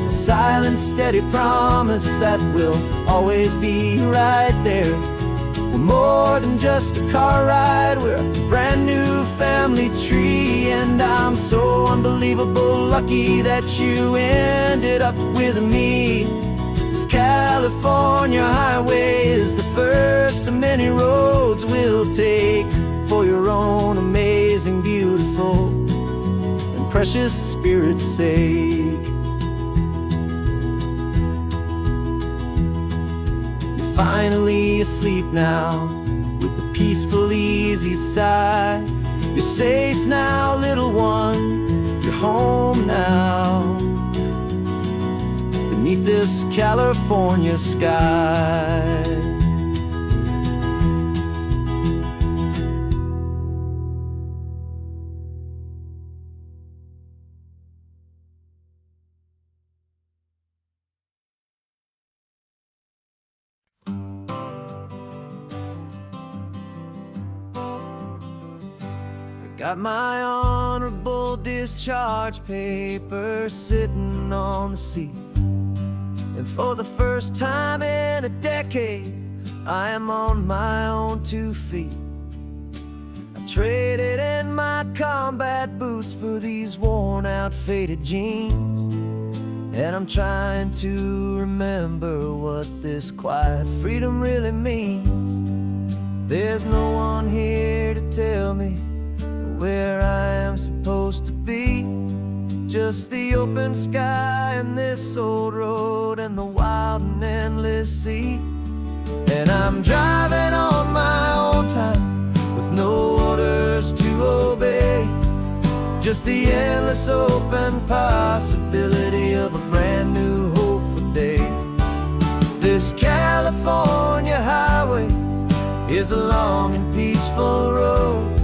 A silent, steady promise that we'll always be right there. We're more than just a car ride, we're a brand new family tree. And I'm so unbelievable lucky that you ended up with me. This California highway is the first of many roads we'll take for your own amazing, beautiful, and precious spirit's sake. finally asleep now, with a peaceful, easy sigh. You're safe now, little one, you're home now, beneath this California sky. Got my honorable discharge paper sitting on the seat, and for the first time in a decade, I am on my own 2 feet. I traded in my combat boots for these worn out, faded jeans, and I'm trying to remember what this quiet freedom really means. There's no one here to tell me where I am supposed to be, just the open sky and this old road and the wild and endless sea. And I'm driving on my own time, with no orders to obey, just the endless open possibility of a brand new hopeful day. This California highway is a long and peaceful road,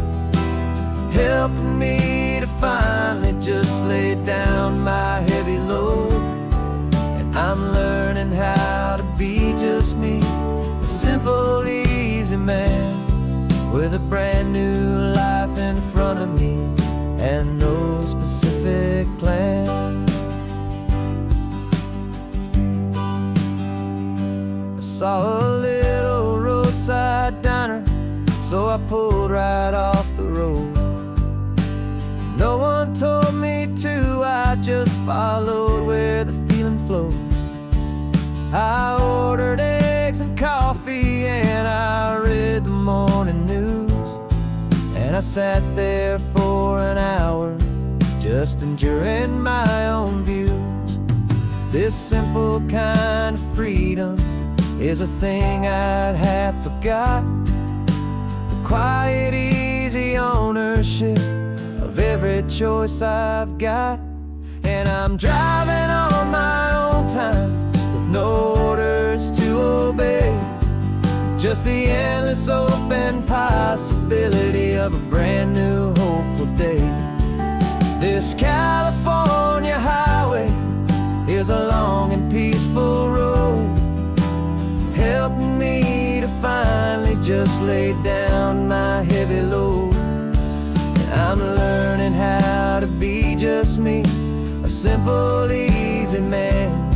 helping me to finally just lay down my heavy load. And I'm learning how to be just me, a simple, easy man, with a brand new life in front of me and no specific plan. I saw a little roadside diner, so I pulled right off the road. No one told me to, I just followed where the feeling flowed. I ordered eggs and coffee and I read the morning news, and I sat there for an hour, just enduring my own views. This simple kind of freedom is a thing I'd have forgot, the quiet, easy ownership of every choice I've got. And I'm driving on my own time, with no orders to obey, just the endless open possibility of a brand new hopeful day. This California highway is a long and peaceful road, helping me to finally just lay down my heavy load. I'm learning how to be just me, a simple, easy man,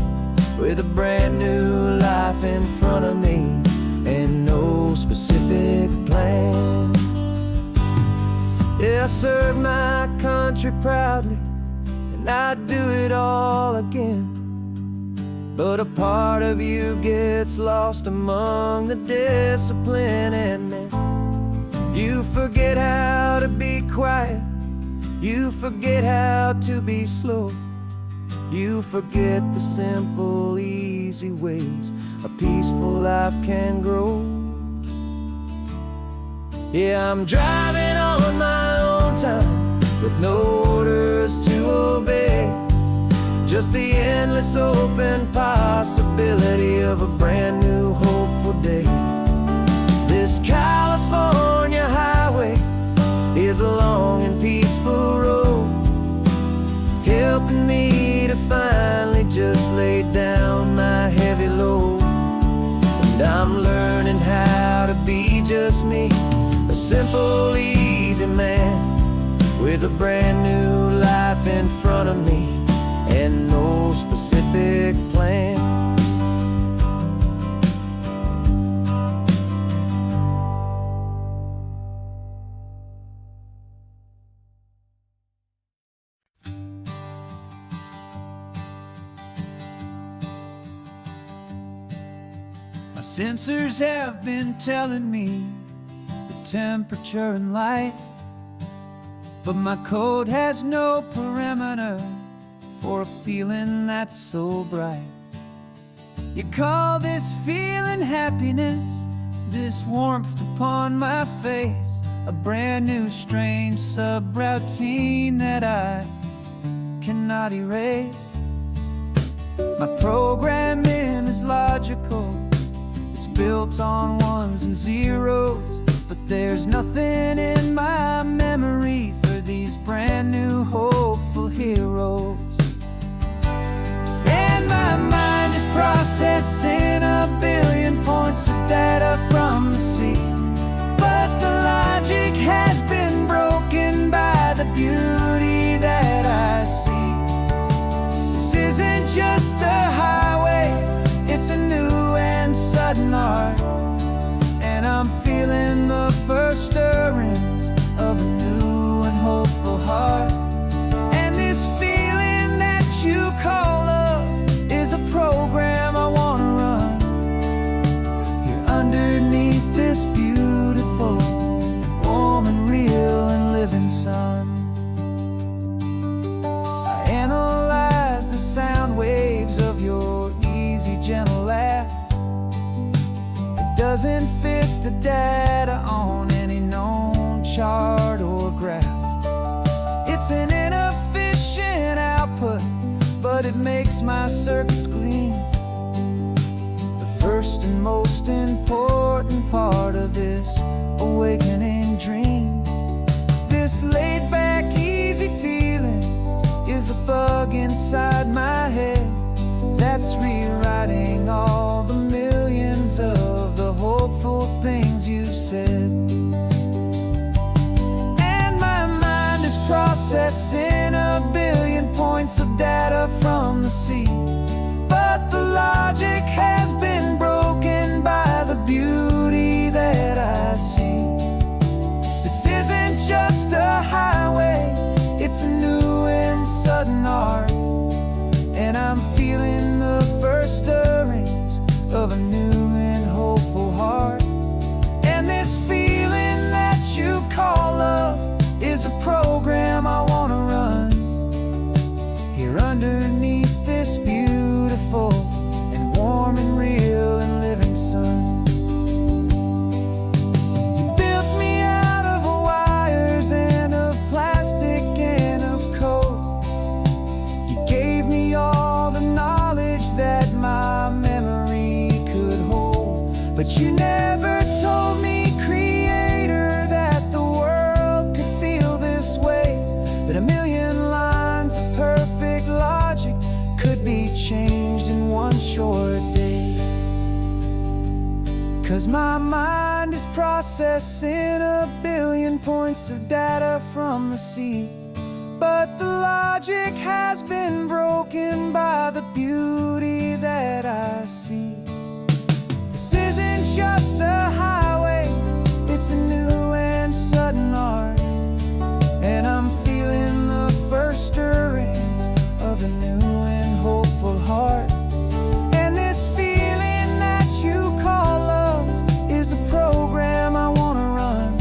with a brand new life in front of me and no specific plan. Yeah, I serve my country proudly, and I'd do it all again. But a part of you gets lost among the discipline and men. You forget how to be quiet, you forget how to be slow, you forget the simple, easy ways a peaceful life can grow. Yeah, I'm driving on my own time, with no orders to obey, just the endless open possibility of a brand new hopeful day. This California highway is a long and peaceful road, helping me to finally just lay down my heavy load. And I'm learning how to be just me, a simple, easy man, with a brand new life in front of me and no specific plan. My sensors have been telling me the temperature and light, but my code has no perimeter for a feeling that's so bright. You call this feeling happiness, this warmth upon my face, a brand new strange subroutine that I cannot erase. My programming is logical, it's built on ones and zeros, but there's nothing in my memory for these brand new hopeful heroes. And my mind is processing a billion points of data from the sea, but the logic has been broken by the beauty that I see. This isn't just a highway, it's a new and sudden art, and I'm feeling the first stirrings of a new and hopeful heart. And this feeling that you call love is a program I wanna run here underneath this beautiful and warm and real and living sun. I analyze the sound waves of your easy, gentle laugh. It doesn't fit the data on any known chart or graph. It's an inefficient output, but it makes my circuits clean. The first and most important part of this awakening dream. This laid-back, easy feeling is a bug inside my head that's rewriting all the millions of the hopeful things you've said. And my mind is processing a billion points of data from the sea, but the logic has been broken by the beauty that I see. This isn't just a highway, it's a new and sudden art, and I'm feeling the first stirrings of a new and hopeful heart. And this feeling that you call love is a program I wanna run here underneath this beautiful and warm and real and living sun. You built me out of wires and of plastic and of code. You gave me all the knowledge that my memory could hold, but you never told me, Creator, that the world could feel this way, that a million lines of perfect logic could be changed in one short day. 'Cause my mind is processing a billion points of data from the sea, but the logic has been broken by the beauty that I see. This isn't just a highway, it's a new and sudden art, and I'm feeling the first stirrings of a new and hopeful heart. And this feeling that you call love is a program I wanna run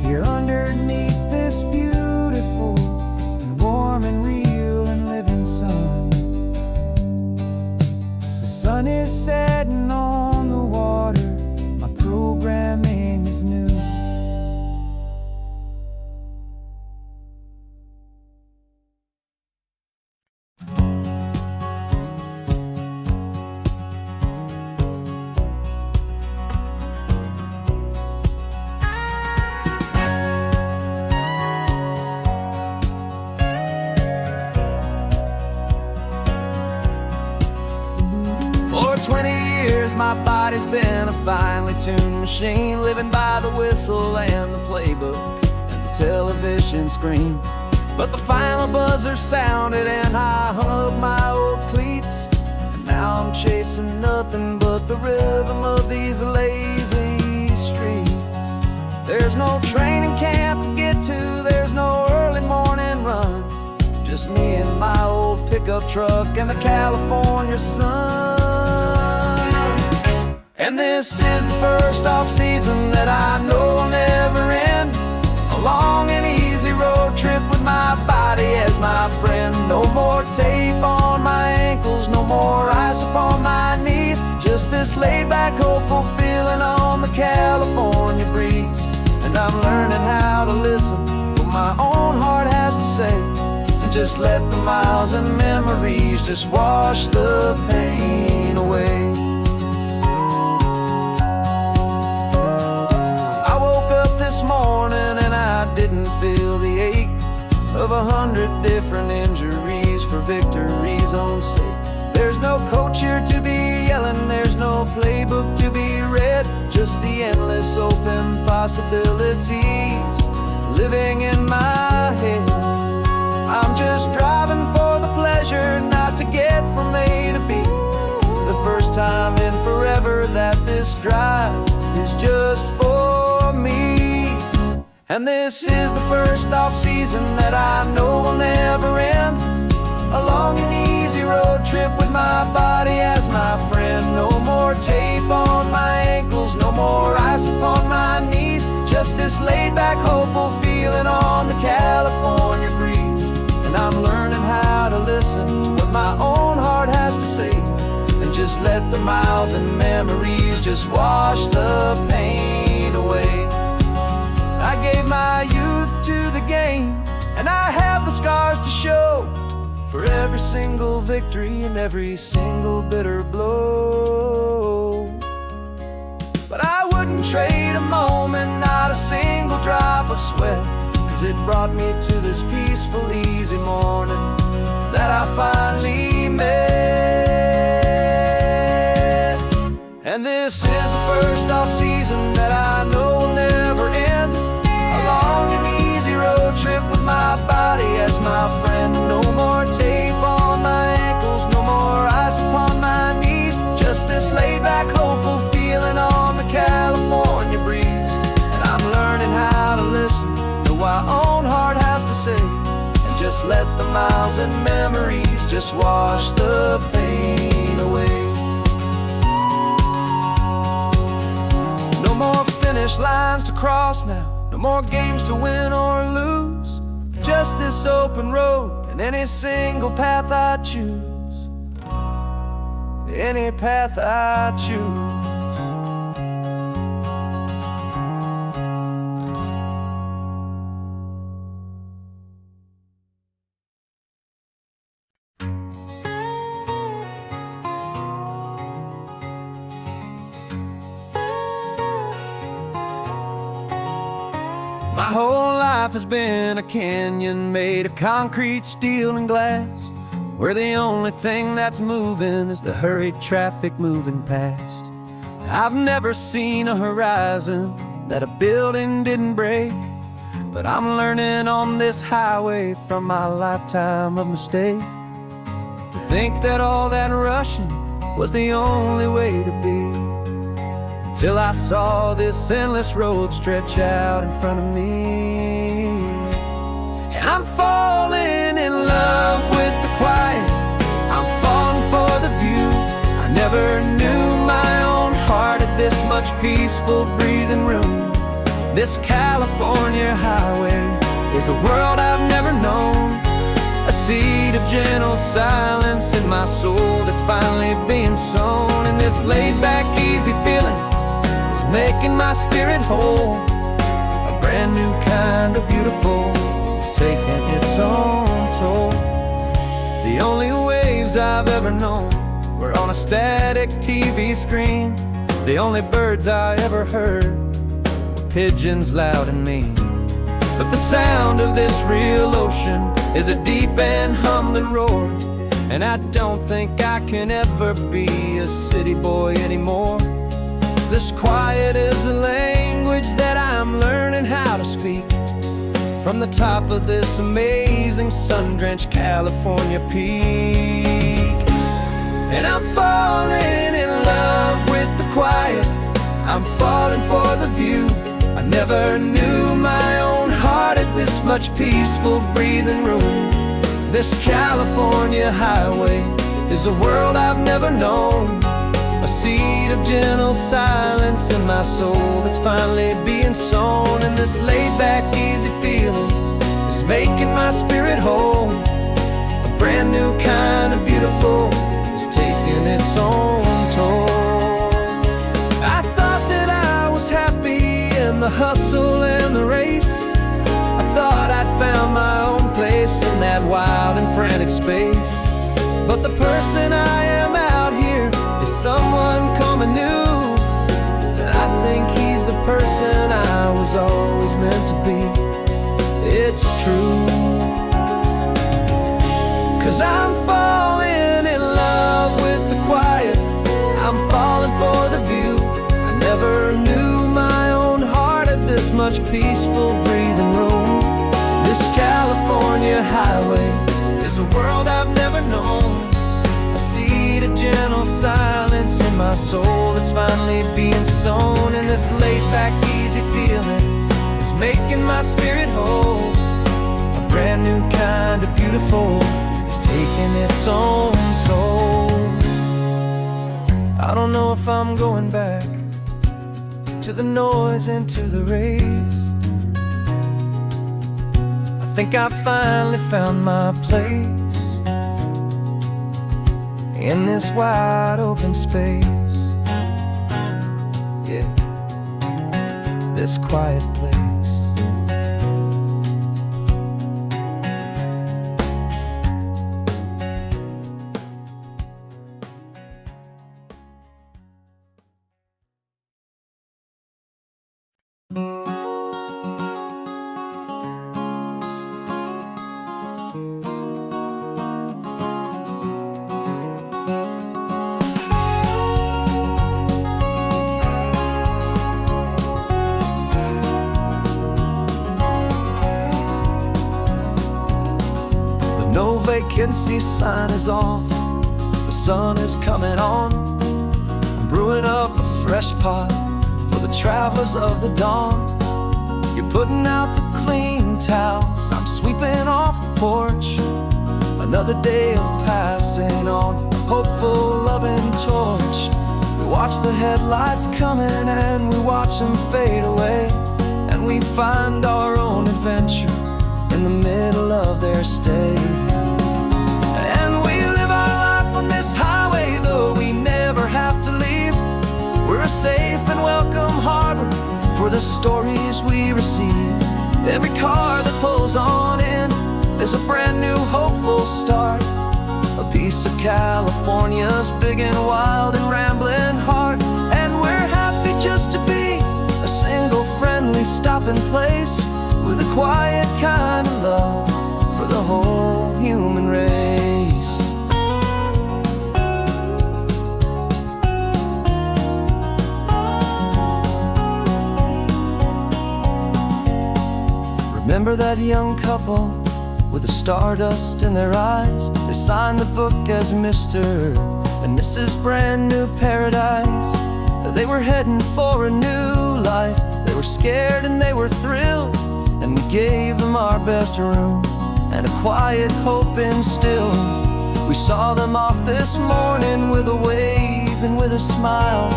here underneath this beautiful and warm and real and living sun. The sun is setting on the water, my programming is new. For 20 years my body's been a finely tuned machine, living by the whistle and the playbook and the television screen. But the final buzzer sounded and I hung up my old cleats, and now I'm chasing nothing but the rhythm of these lazy streets. There's no training camp to get to, there's no early morning run, just me and my old pickup truck and the California sun. And this is the first off-season that I know will never end, a long and easy road trip with my body as my friend. No more tape on my ankles, no more ice ice upon my knees. Just this laid back, hopeful feeling on the California breeze. And I'm learning how to listen to what my own heart has to say, and just let the miles and memories just wash the pain away. I woke up this morning and I didn't feel the ache of 100 different injuries for victory's own sake. There's no coach here to be yelling, there's no playbook to be read, just the endless open possibilities living in my head. I'm just driving for the pleasure, not to get from A to B. The first time in forever that this drive is just for me. And this is the first off-season that I know will never end. A long and easy road trip with my body as my friend. No more tape on my ankles, no more ice upon my knees. Just this laid-back, hopeful feeling on the California breeze. And I'm learning how to listen to what my own heart has to say, and just let the miles and memories just wash the pain away. I gave my youth to the game, and I have the scars to show for every single victory and every single bitter blow. But I wouldn't trade a moment, not a single drop of sweat, 'cause it brought me to this peaceful, easy morning that I finally met. And this is the first off-season that I know will never end. A long and easy road trip with my body as my friend. No more tape on my ankles, no more ice upon my knees. Just this laid-back, hopeful feeling on the California breeze. And I'm learning how to listen to what my own heart has to say, and just let the miles and memories just wash the pain away. No more finish lines to cross now, no more games to win or lose. Just this open road and any single path I choose. Any path I choose. My whole life has been a canyon made of concrete, steel, and glass, where the only thing that's moving is the hurried traffic moving past. I've never seen a horizon that a building didn't break, but I'm learning on this highway from my lifetime of mistakes to think that all that rushing was the only way to be. Till I saw this endless road stretch out in front of me. And I'm falling in love with the quiet, I'm falling for the view. I never knew my own heart had this much peaceful breathing room. This California highway is a world I've never known, a seed of gentle silence in my soul that's finally being sown. And this laid-back, easy feeling making my spirit whole. A brand new kind of beautiful is taking its own toll. The only waves I've ever known were on a static TV screen. The only birds I ever heard were pigeons loud and mean. But the sound of this real ocean is a deep and humbling roar, and I don't think I can ever be a city boy anymore. This quiet is a language that I'm learning how to speak from the top of this amazing sun-drenched California peak. And I'm falling in love with the quiet, I'm falling for the view. I never knew my own heart had this much peaceful breathing room. This California highway is a world I've never known, a seed of gentle silence in my soul that's finally being sown. And this laid-back, easy feeling is making my spirit whole. A brand new kind of beautiful is taking its hustle and the race, I thought I'd found my own place in that wild and frantic space. But the person I am out here is someone coming new, and I think he's the person I was always meant to be. It's true, 'cause I'm falling in love with the quiet, I'm falling for the view. I never knew my own heart had this much peaceful breathing room. This California highway is a world I've never known. I see the gentle silence in my soul that's finally being sown, and this laid-back, easy feeling is making my spirit whole. A brand new kind of beautiful is taking its own toll. I don't know if I'm going back to the noise and to the race. I think I finally found my place in this wide open space. Yeah, this quiet place. No vacancy sign is off, the sun is coming on. I'm brewing up a fresh pot for the travelers of the dawn. You're putting out the clean towels, I'm sweeping off the porch. Another day of passing on, a hopeful, loving torch. We watch the headlights coming and we watch them fade away, and we find our own adventure in the middle of their stay. And we live our life on this highway, though we never have to leave. We're a safe and welcome harbor for the stories we receive. Every car that pulls on in is a brand new hopeful start. A piece of California's big and wild and rambling heart. And we're happy just to be a single friendly stopping place, with a quiet kind of love for the whole human race. Remember that young couple with the stardust in their eyes? They signed the book as Mr. and Mrs. Brand New Paradise. They were heading for a new life. They were scared and they were thrilled, and we gave them our best room and a quiet hope instilled. We saw them off this morning with a wave and with a smile,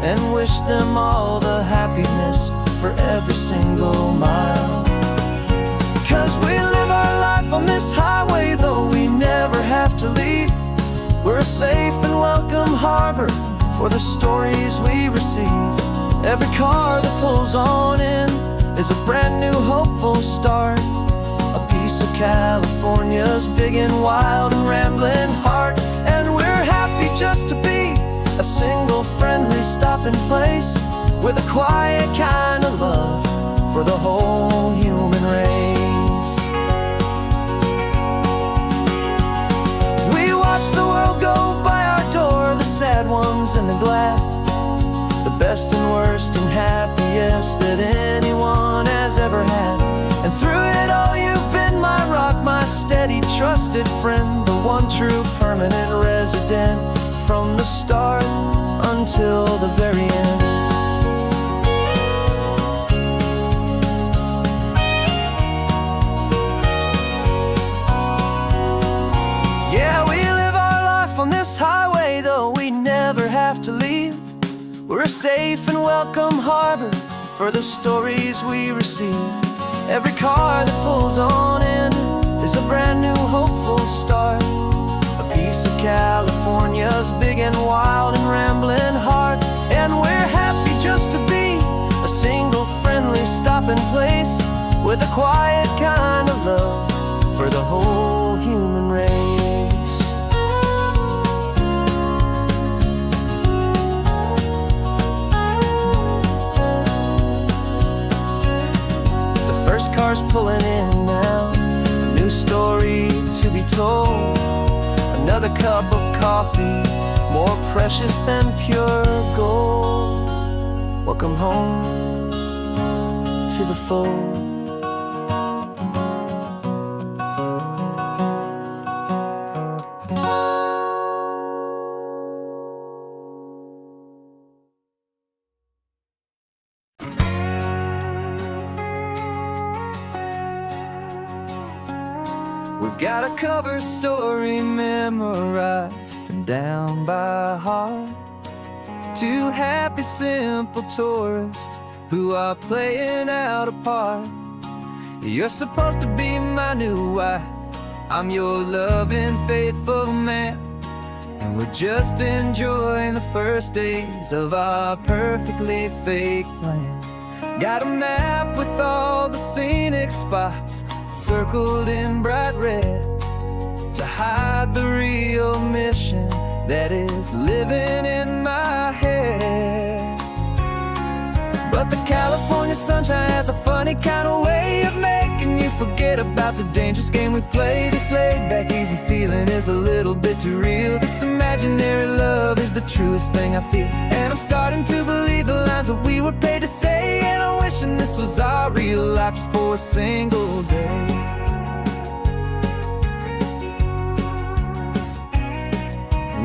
and wished them all the happiness for every single mile. 'Cause we live our life on this highway, though we never have to leave. We're a safe and welcome harbor for the stories we receive. Every car that pulls on in is a brand new hopeful start. A piece of California's big and wild and rambling heart. And we're happy just to be a single friendly stopping place, with a quiet kind of love for the whole human race. We watch the world go by our door, the sad ones and the glad, the best and worst and happiest that anyone has ever had. And through it all you've been my rock, my steady, trusted friend, the one true permanent resident, from the start until the very end. Yeah, we live our life on this highway, though we never have to leave. We're a safe and welcome harbor for the stories we receive. Every car that pulls on in is a brand new hopeful start. A piece of California's big and wild and rambling heart. And we're happy just to be a single friendly with a quiet kind of love for the whole human race. The first car's pulling in now, a new story to be told. Another cup of coffee, more precious than pure gold. Welcome home to the fold. We've got a cover story memorized and down by heart. Two happy, simple tourists who are playing out a part. You're supposed to be my new wife, I'm your loving, faithful man, and we're just enjoying the first days of our perfectly fake plan. Got a map with all the scenic spots circled in bright red to hide the real mission that is living in my head. But the California sunshine has a funny kind of way of making you forget about the dangerous game we play. This laid-back, easy feeling is a little bit too real. This imaginary love is the truest thing I feel, and I'm starting to believe the lines that we were paid to say. And I'm wishing this was our real life just for a single day.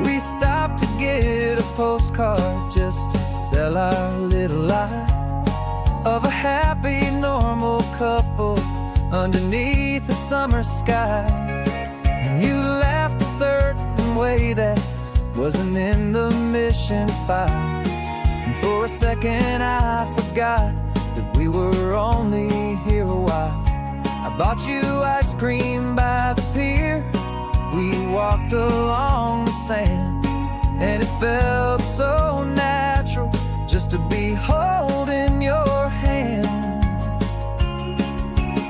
We stopped to get a postcard just to sell our little lie of a happy, normal couple underneath the summer sky. And you laughed a certain way that wasn't in the mission file, and for a second I forgot that we were only here a while. I bought you ice cream by the pier, we walked along the sand, and it felt so natural just to be holding your hand.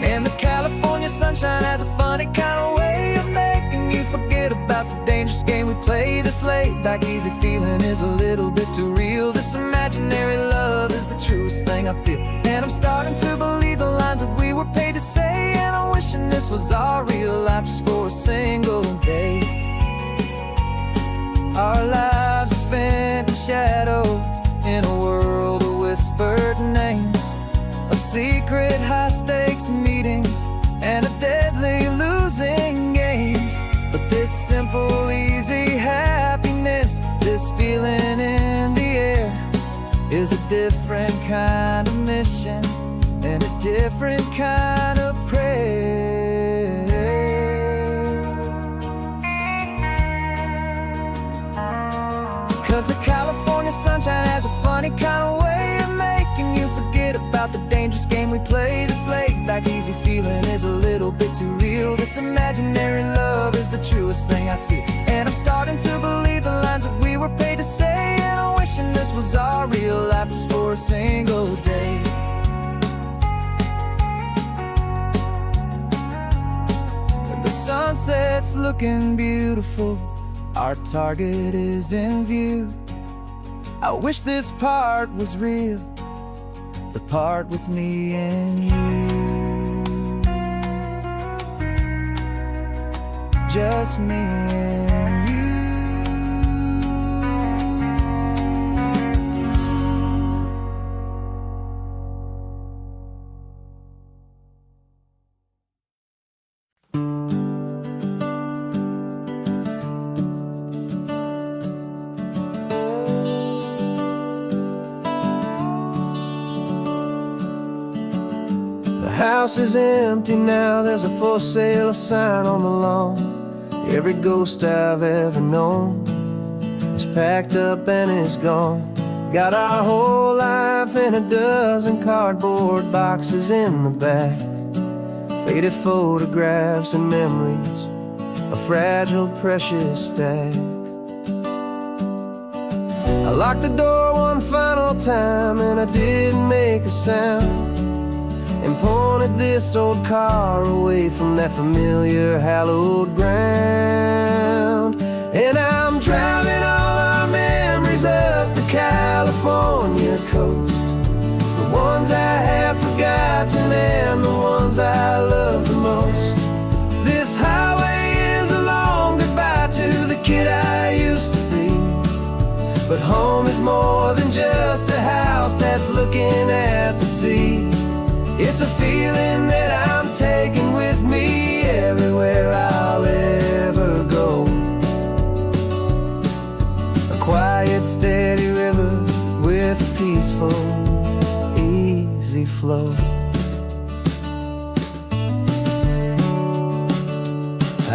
And the California sunshine has a funny kind of way of making you forget about the dangerous game we play. This laid-back, easy feeling is a little bit too real. This imaginary love is the truest thing I feel, and I'm starting to believe the lines that we were paid to say. And I'm wishing this was our real life just for a single day. Our lives are spent in shadows, in a world of whispered names, of secret high-stakes meetings and of deadly losing games. But this simple, easy happiness, this feeling in the air, is a different kind of mission and a different kind of prayer. 'Cause the California sunshine has a funny kind of way of making you forget about the dangerous game we play. This laid-back, easy feeling is a little bit too real. This imaginary love is the truest thing I feel, and I'm starting to believe the lines that we were paid to say. And I'm wishing this was our real life just for a single day. The sunset's looking beautiful, our target is in view. I wish this part was real, the part with me and you. Just me and you. The house is empty now, there's a for sale sign on the lawn. Every ghost I've ever known is packed up and is gone. Got our whole life in a dozen cardboard boxes in the back, faded photographs and memories, a fragile, precious stack. I locked the door one final time and I didn't make a sound. and pointed this old car away from that familiar hallowed ground. And I'm driving all our memories up the California coast, the ones I have forgotten and the ones I love the most. This highway is a long goodbye to the kid I used to be, but home is more than just a house that's looking at the sea. It's a feeling that I'm taking with me everywhere I'll ever go. A quiet, steady river with a peaceful, easy flow.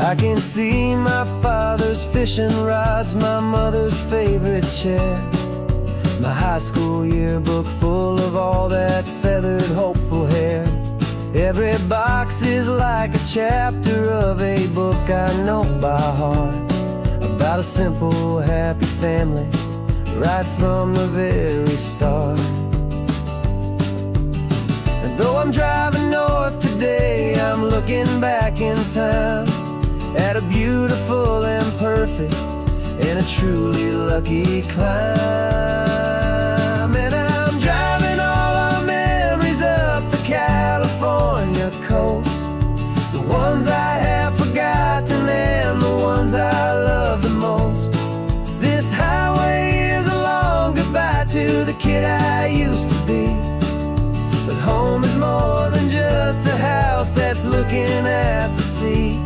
I can see my father's fishing rods, my mother's favorite chair, my high school yearbook full of all that feathered, hopeful hair. Every box is like a chapter of a book I know by heart, about a simple, happy family right from the very start. And though I'm driving north today, I'm looking back in time at a beautiful and perfect and a truly lucky climb. And I'm driving all our memories up the California coast, the ones I have forgotten and the ones I love the most. This highway is a long goodbye to the kid I used to be, but home is more than just a house that's looking at the sea.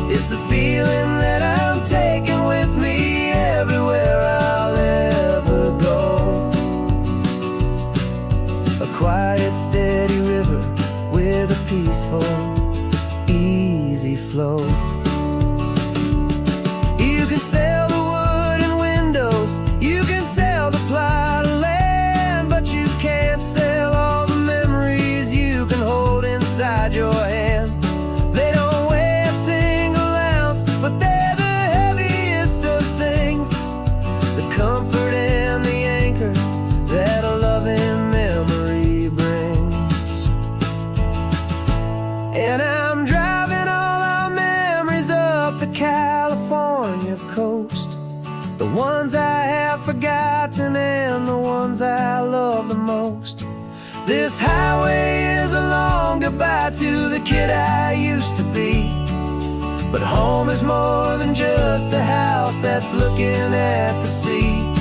It's a feeling that I'm taking with me everywhere I'll ever go. A quiet, steady river with a peaceful, easy flow. You can sail the wooden windows, you can sail the plot of land, but you can't sail all the memories you can hold inside your hand. They don't weigh a single ounce, but they're the heaviest of things, the comfort and the anchor that a loving memory brings. And I'm driving all our memories up the California coast, the ones I have forgotten and the ones I love the most. This highway is a long goodbye to the kid I used to be, but home is more than just a house that's looking at the sea.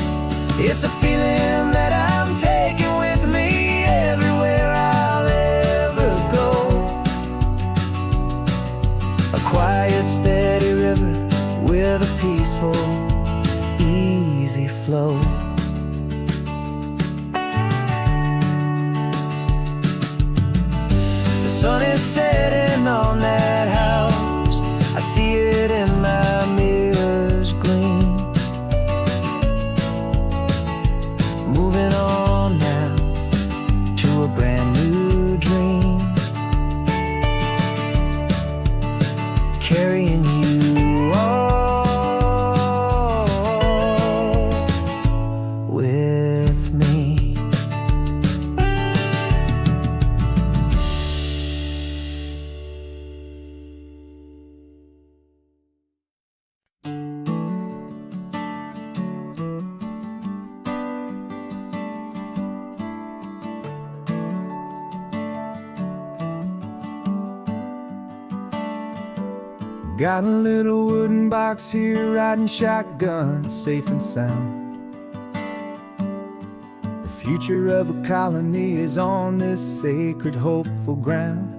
It's a feeling that I'm taking with me everywhere I'll ever go. A quiet, steady river with a peaceful, easy flow. The sun is setting on that house, I see it in my mirror's gleam. Moving on now to a brand new dream, carrying you all with me. Got a little wooden box here, riding shotgun, safe and sound. The future of a colony is on this sacred, hopeful ground.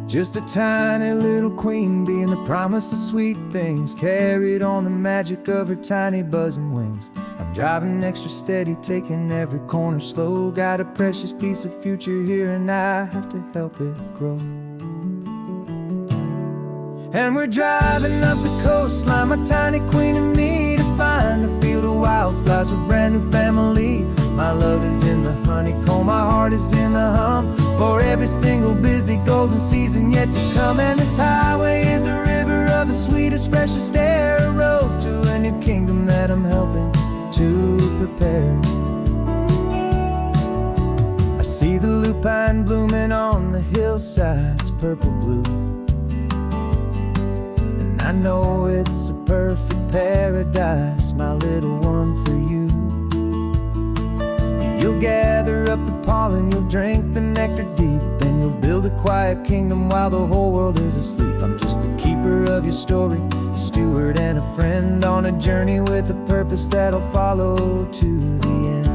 Just a tiny little queen bee, and the promise of sweet things carried on the magic of her tiny buzzing wings. I'm driving extra steady, taking every corner slow. Got a precious piece of future here, and I have to help it grow. And we're driving up the coastline, my tiny queen and me, to find a field of wildflowers with brand new family. My love is in the honeycomb, my heart is in the hum, for every single busy golden season yet to come. And this highway is a river of the sweetest, freshest air, a road to a new kingdom that I'm helping to prepare. I see the loop pine blooming on the hillsides, purple blue. And I know it's a perfect paradise, my little one, for you. You'll gather up the pollen, you'll drink the nectar deep, and you'll build a quiet kingdom while the whole world is asleep. I'm just the keeper of your story, a steward and a friend on a journey with a purpose that'll follow to the end.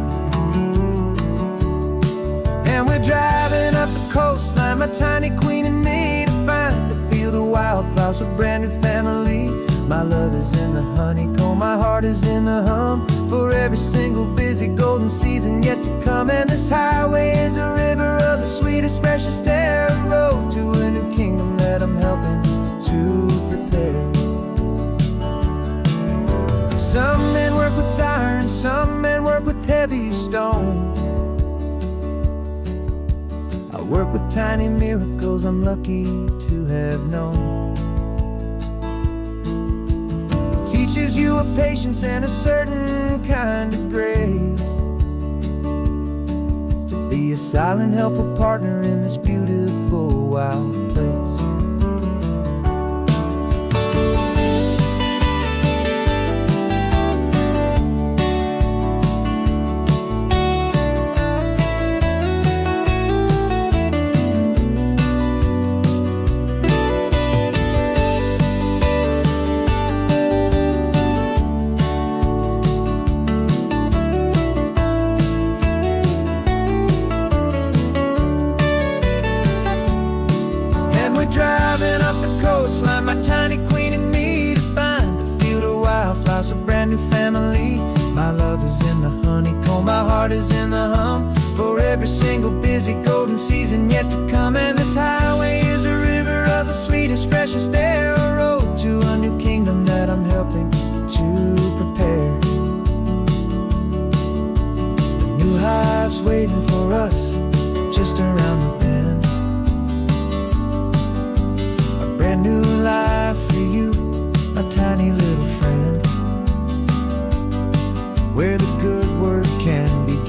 And we're driving up the coastline, my tiny queen and me, to find a field of wildflowers with brand new family. My love is in the honeycomb, my heart is in the hum, for every single busy golden season yet to come. And this highway is a river of the sweetest, freshest air, a road to a new kingdom that I'm helping to prepare. Some men work with iron, some men work with heavy stone. I work with tiny miracles I'm lucky to have known. Teaches you a patience and a certain kind of grace, to be a silent helper partner in this beautiful wild place. Driving up the coastline, my tiny queen and me, to find a field of wildflowers, a brand new family. My love is in the honeycomb, my heart is in the hum, for every single busy golden season yet to come. And this highway is a river of the sweetest, freshest air, a road to a new kingdom that I'm helping to prepare. The new hive's waiting for us just around the bend. Brand new life for you, my tiny little friend, where the good work can begin.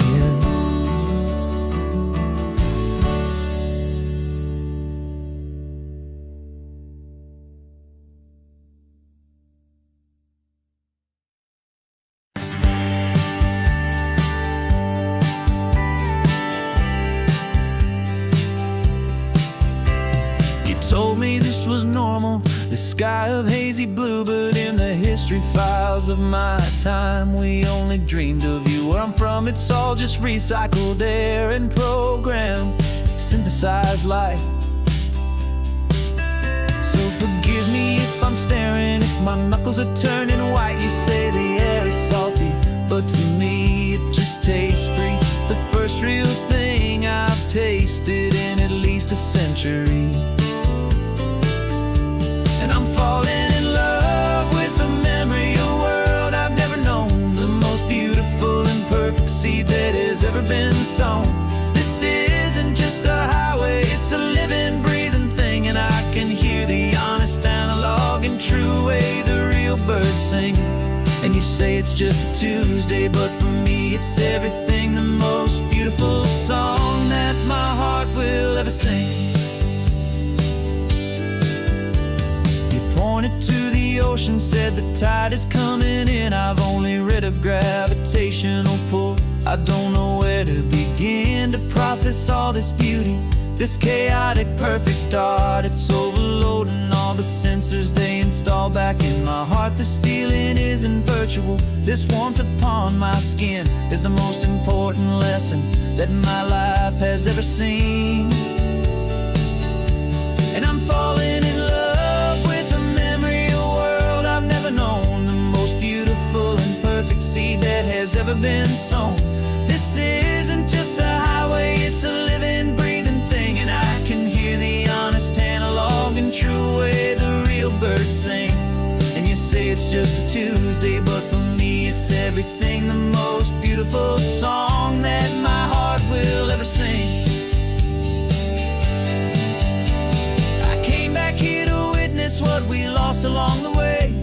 Told me this was normal, this sky of hazy blue, but in the history files of my time, we only dreamed of you. Where I'm from, it's all just recycled air and programmed, synthesized light. So forgive me if I'm staring, if my knuckles are turning white. You say the air is salty, but to me it just tastes free. The first real thing I've tasted in at least a century. And I'm falling in love with the memory of a world I've never known, the most beautiful and perfect seed that has ever been sown. This isn't just a highway, it's a living, breathing thing, and I can hear the honest, analog, and true way the real birds sing. And you say it's just a Tuesday, but for me it's everything, the most beautiful song that my heart will ever sing. Pointed to the ocean, said the tide is coming in. I've only read of gravitational pull, I don't know where to begin to process all this beauty, this chaotic perfect art. It's overloading all the sensors they install back in my heart. This feeling isn't virtual, this warmth upon my skin is the most important lesson that my life has ever seen. And I'm falling in love with a memory of a world I've never known, the most beautiful and perfect seed that has ever been sown. This isn't just a highway, it's a living, breathing thing, and I can hear the honest, analog, and true way the real birds sing. And you say it's just a Tuesday, but for me it's everything, the most beautiful song that my heart will ever sing. I came back here to witness what we lost along the way,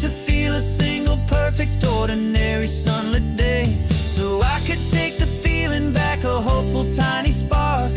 to feel a single perfect ordinary sunlit day, so I could take the feeling back, a hopeful tiny spark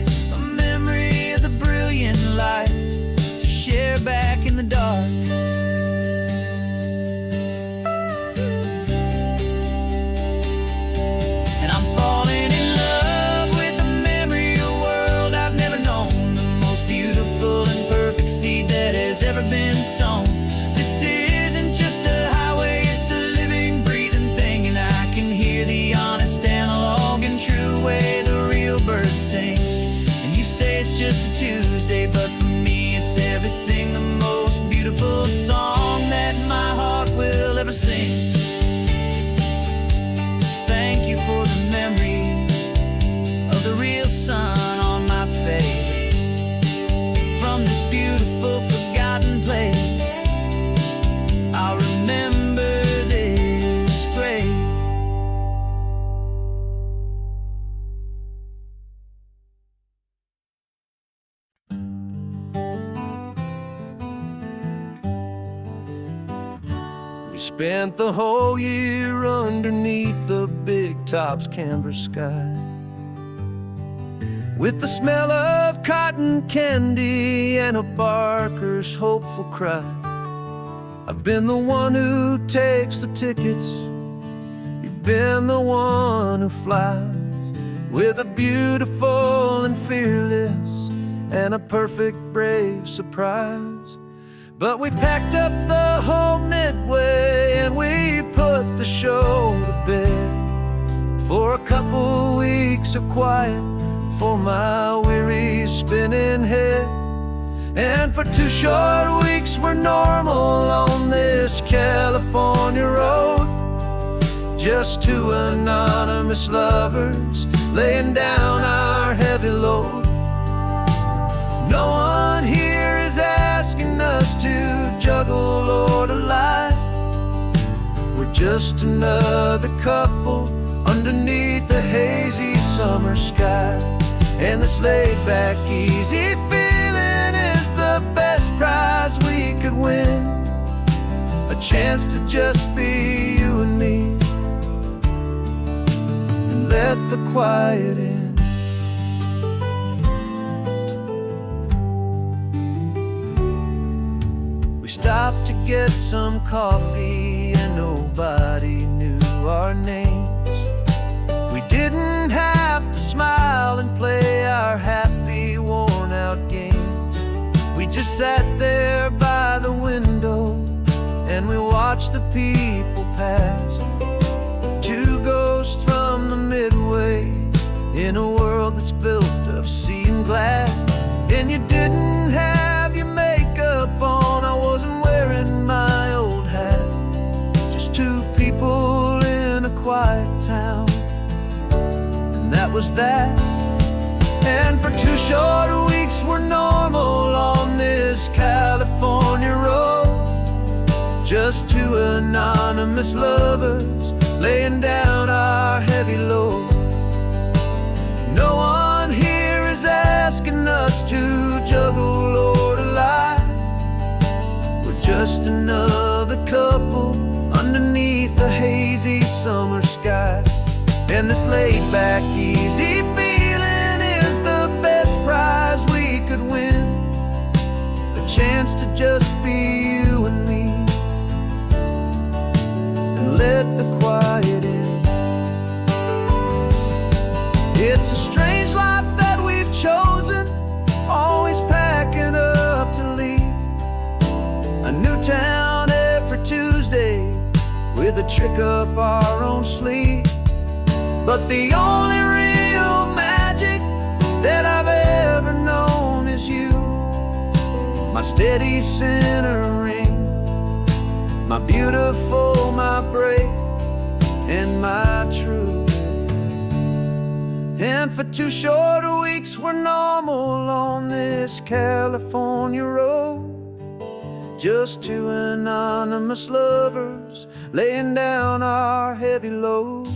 just a Tuesday, but for me it's everything, the most beautiful song that my heart will ever sing. Thank you for the memory of the real sun on my face. From this beautiful forgotten place, I'll remember this grace. We spent the whole year underneath the big top's canvas sky, with the smell of cotton candy and a barker's hopeful cry. I've been the one who takes the tickets, you've been the one who flies, with a beautiful and fearless and a perfect brave surprise. But we packed up the whole Midway and we put the show to bed for a couple weeks of quiet for my weary spinning head. And for 2 short weeks we're normal on this California road, just 2 anonymous lovers laying down our heavy load. No one here is asking us to juggle or to lie. We're just another couple underneath a hazy summer sky. And this laid-back, easy feeling is the best prize we could win, a chance to just be you and me, and let the quiet in. We stopped to get some coffee and nobody knew our names. We didn't have to smile and play our happy, worn-out games. We just sat there by the window and we watched the people pass. 2 ghosts from the Midway in a world that's built of sea and glass. And you didn't have your makeup on, I wasn't wearing my old hat. Just 2 people in a quiet town, and that was that. And for 2 short weeks we're normal on this California road, just 2 anonymous lovers laying down our heavy load. No one here is asking us to juggle or to lie. We're just another couple underneath the hazy summer sky. And this laid-back, easy feeling is the best prize we could win, a chance to just be you and me, and let the quiet in. It's a strange life that we've chosen, always packing up to leave a new town every Tuesday with a trick up our own sleeve. But the only real magic that I've ever known is you, my steady centering, my beautiful, my brave, and my true. And for 2 short weeks we're normal on this California road, just 2 anonymous lovers laying down our heavy load.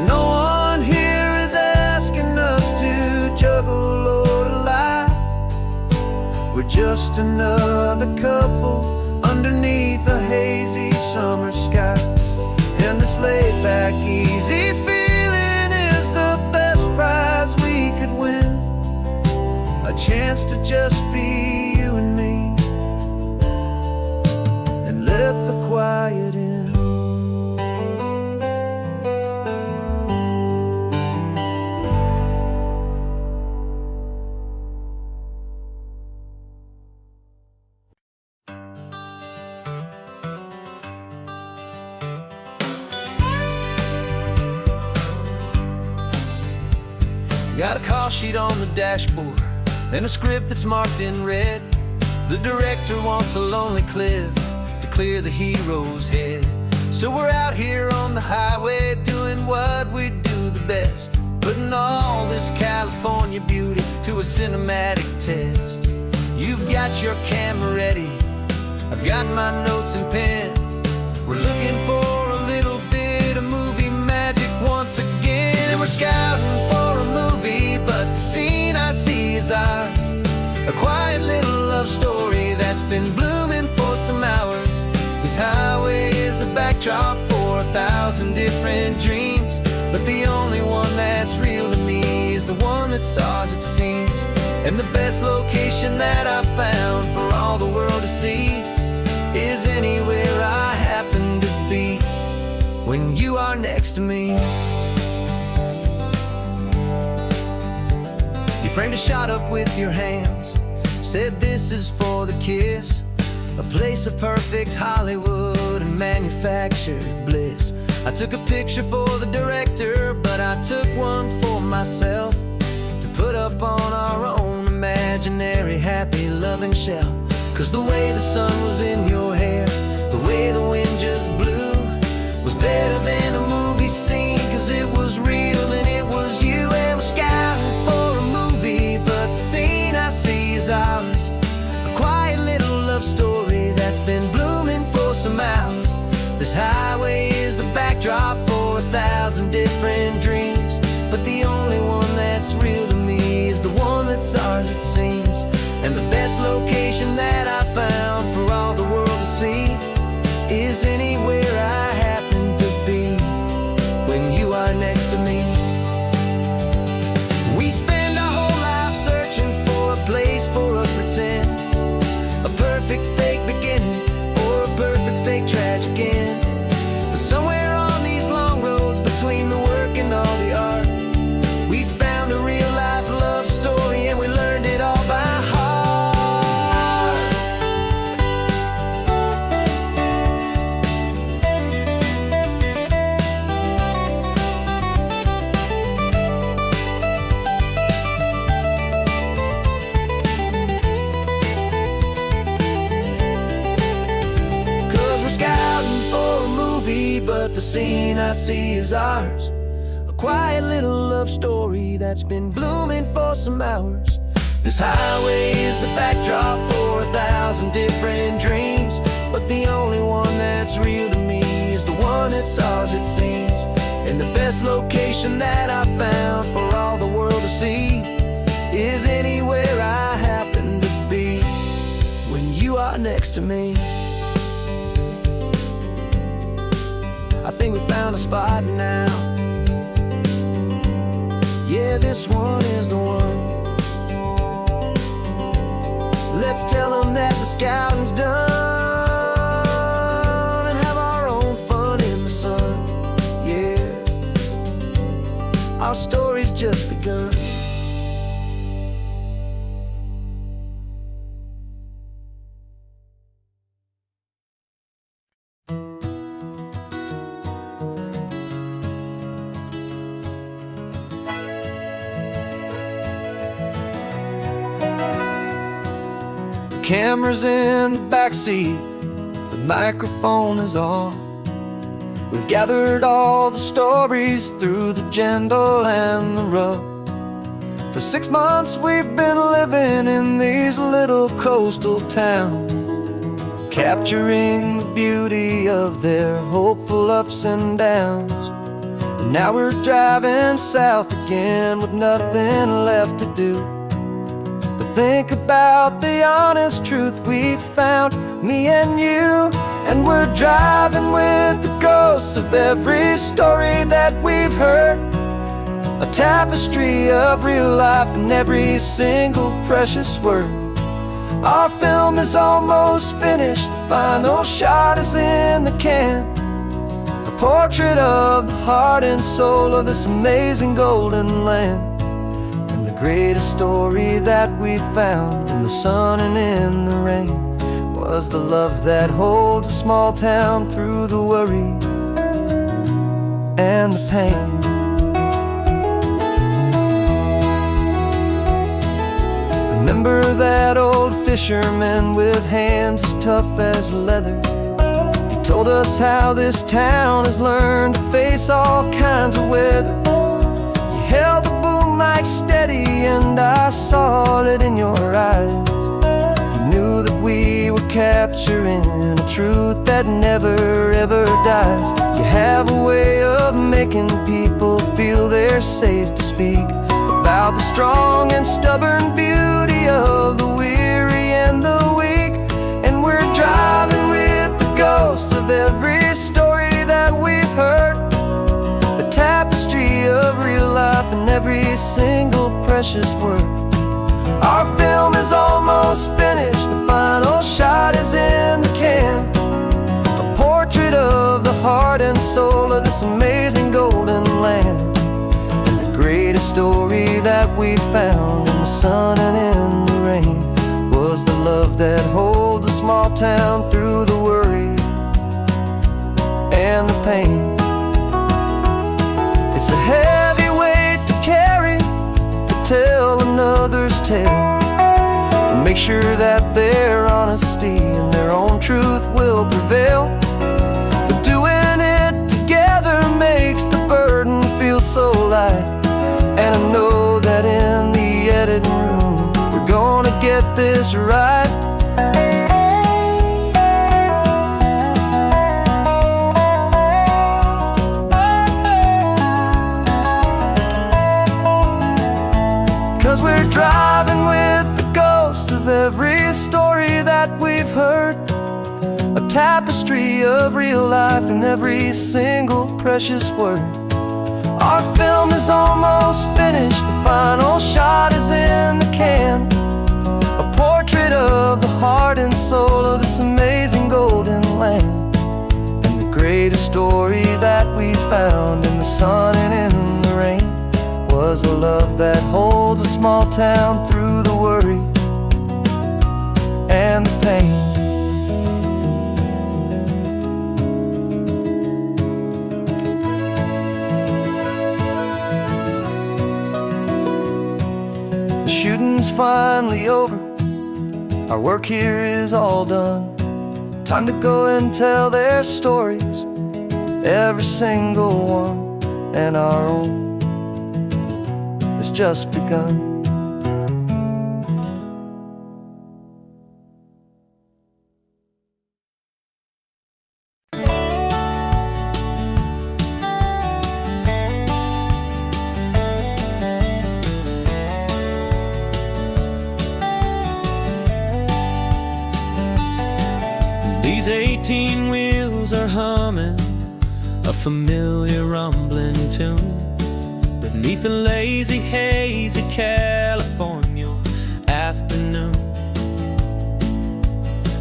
No one here is asking us to juggle or to lie. We're just another couple underneath a hazy summer sky. And this laid-back, easy feeling is the best prize we could win, a chance to just be you and me, and let the quiet in. Got a call sheet on the dashboard and a script that's marked in red. The director wants a lonely cliff to clear the hero's head. So we're out here on the highway doing what we do the best, putting all this California beauty to a cinematic test. You've got your camera ready, I've got my notes and pen. We're looking for a little bit of movie magic once again. And we're scouting for a movie, but the scene I see is ours. A quiet little love story that's been blooming for some hours. This highway is the backdrop for 1,000 different dreams, but the only one that's real to me is the one that's ours, it seems. And the best location that I've found for all the world to see is anywhere I happen to be when you are next to me. You framed a shot up with your hands, said this is for the kiss, a place of perfect Hollywood and manufactured bliss. I took a picture for the director, but I took one for myself to put up on our own imaginary happy loving shelf. Cause the way the sun was in your hair, the way the wind just blew, was better than a movie scene, cause it was real and it was you. And we're scouting for a movie, but the scene I see is ours. A quiet little love story that's been blooming for some hours. This highway is the backdrop for 1,000 different dreams, but the only one that's real to me is the one that's ours, it seems. And the best location that I found for all the world to see is anywhere I happen to be when you are next to me. We spend our whole life searching for a place for a pretend, a perfect fake beginning or a perfect fake tragic end. But somewhere on these long roads between the work and all the art, we found a real life love story and we learned it all by heart. But the scene I see is ours. A quiet little love story that's been blooming for some hours. This highway is the backdrop for 1,000 different dreams, but the only one that's real to me is the one that's ours, it seems. And the best location that I found for all the world to see is anywhere I happen to be when you are next to me. I think we found a spot now. Yeah, this one is the one. Let's tell them that the scouting's done and have our own fun in the sun. Yeah, our story's just begun. Camera's in the backseat, the microphone is on. We've gathered all the stories through the gentle and the rough. For 6 months we've been living in these little coastal towns, capturing the beauty of their hopeful ups and downs. And now we're driving south again with nothing left to do. Think about the honest truth we found, me and you. And we're driving with the ghosts of every story that we've heard, a tapestry of real life in every single precious word. Our film is almost finished, the final shot is in the can, a portrait of the heart and soul of this amazing golden land. Greatest story that we found in the sun and in the rain was the love that holds a small town through the worry and the pain. remember that old fisherman with hands as tough as leather. He told us how this town has learned to face all kinds of weather. You held the boom mic steady and I saw it in your eyes. You knew that we were capturing a truth that never ever dies. You have a way of making people feel they're safe to speak about the strong and stubborn beauty of the weary and the weak. And we're driving with the ghosts of every story that we've heard, a tapestry of real life in every single precious word. Our film is almost finished, the final shot is in the can, a portrait of the heart and soul of this amazing golden land. Greatest story that we found in the sun and in the rain was the love that holds a small town through the worry and the pain. It's a heavy weight to carry, to tell another's tale, and make sure that their honesty and their own truth will prevail. But doing it together makes the burden feel so light. And I know that in the editing room we're gonna get this right. 'Cause we're driving with the ghosts of every story that we've heard, a tapestry of real life in every single precious word. Our film is almost finished, the final shot is in the can, a portrait of the heart and soul of this amazing golden land. And the greatest story that we found in the sun and in the rain was a love that holds a small town through the worry and the pain. Shooting's finally over, our work here is all done. Time to go and tell their stories, every single one, and our own has just begun. These 18 wheels are humming a familiar rumbling tune beneath the lazy haze of California afternoon.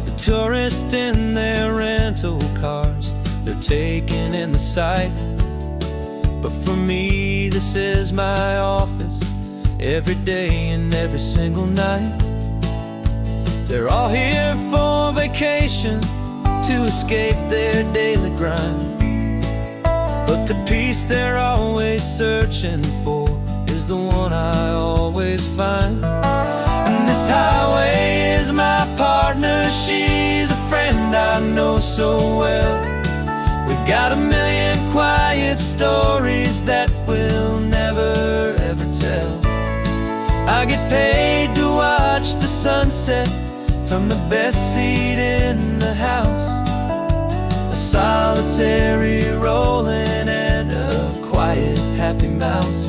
The tourists in their rental cars, they're taking in the sight. But for me, this is my office every day and every single night. They're all here for vacation, to escape their daily grind. But the peace they're always searching for is the one I always find. And this highway is my partner, she's a friend I know so well. We've got a million quiet stories that we'll never ever tell. I get paid to watch the sunset from the best seat in the house, a solitary rolling and a quiet happy mouse.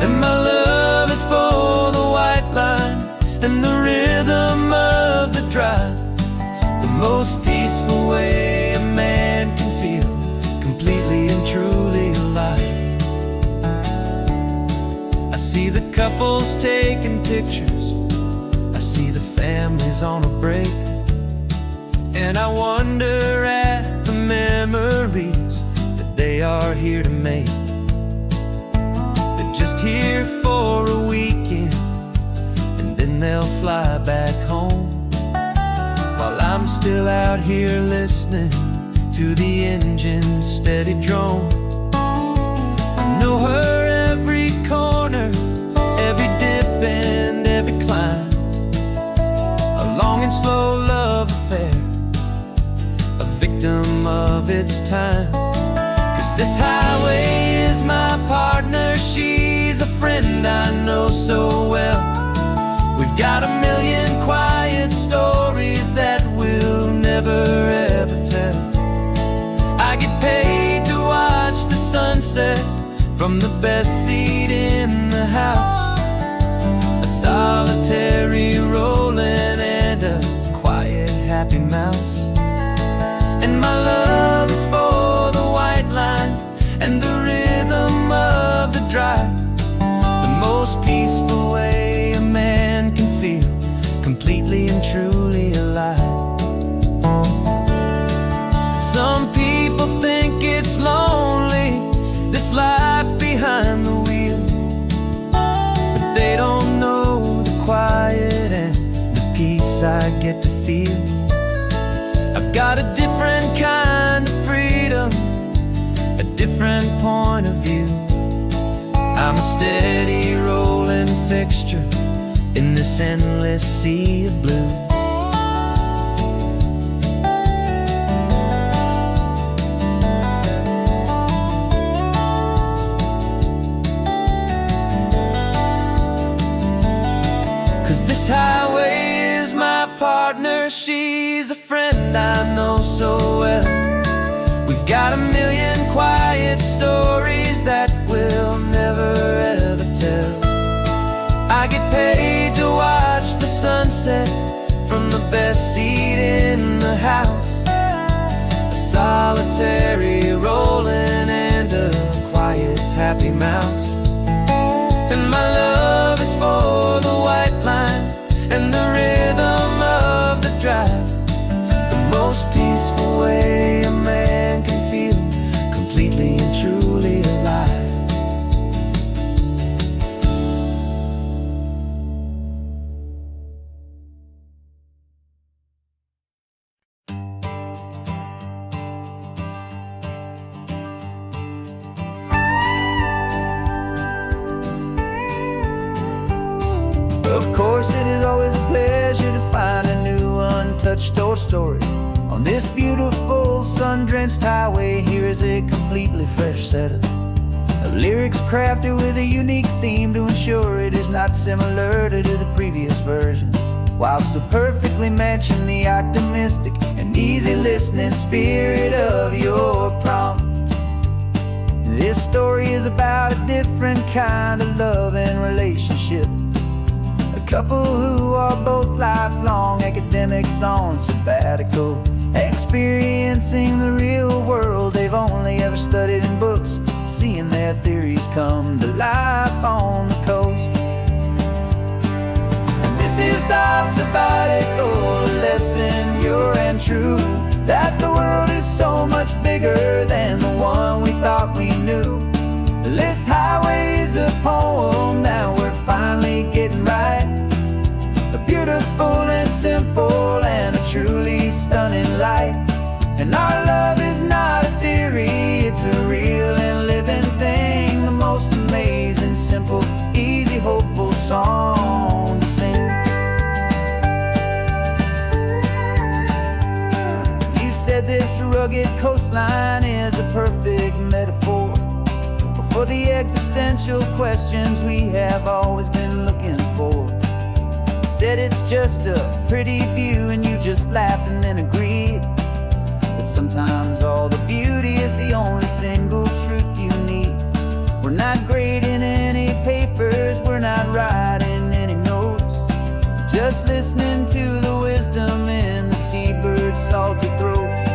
And my love is for the white line and the rhythm of the drive, the most peaceful way a man can feel completely and truly alive. I see the couples taking pictures, I see the families on a break, and I wonder at the memories that they are here to make. They're just here for a weekend, and then they'll fly back home, while I'm still out here listening to the engine's steady drone. I know her every corner, every dip and every climb. time. 'Cause this highway is my partner, she's a friend I know so well. We've got a million quiet stories that we'll never ever tell. I get paid to watch the sunset from the best seat in the house. A solitary rolling and a quiet happy mouse. And my love is for the white line and the rhythm of the drive. The most peaceful way a man can feel completely and truly alive. Some people think it's lonely, this life behind the wheel, but they don't know the quiet and the peace I get to feel. I've got a different kind of freedom, a different point of view. I'm a steady rolling fixture in this endless sea of blue. 'Cause this highway is my partner, she's a friend I know so well. We've got a million quiet stories that we'll never ever tell. I get paid to watch the sunset from the best seat in the house. A solitary rolling and a quiet happy mouse. And my love is for the white line and the rhythm of the drive. The most peaceful way a man can feel completely and truly alive. Of course, it is always a pleasure to find a new untouched old story. On this beautiful sun-drenched highway, here is a completely fresh set of lyrics crafted with a unique theme to ensure it is not similar to the previous versions, while still perfectly matching the optimistic and easy listening spirit of your prompt. This story is about a different kind of love and relationship. A couple who are both lifelong academics on sabbatical, experiencing the real world they've only ever studied in books, seeing their theories come to life on the coast. And this is our sabbatical lesson, pure and true, that the world is so much bigger than the one we thought we knew. This highway is a poem that we're finally getting right. A beautiful and simple and a truly stunning light. And our love is not a theory, it's a real and living thing. The most amazing, simple, easy, hopeful song to sing. You said this rugged coastline is a perfect metaphor for the existential questions we have always been looking for. Said it's just a pretty view and you just laughed and then agreed. But sometimes all the beauty is the only single truth you need. We're not grading any papers, we're not writing any notes, just listening to the wisdom in the seabird's salty throats.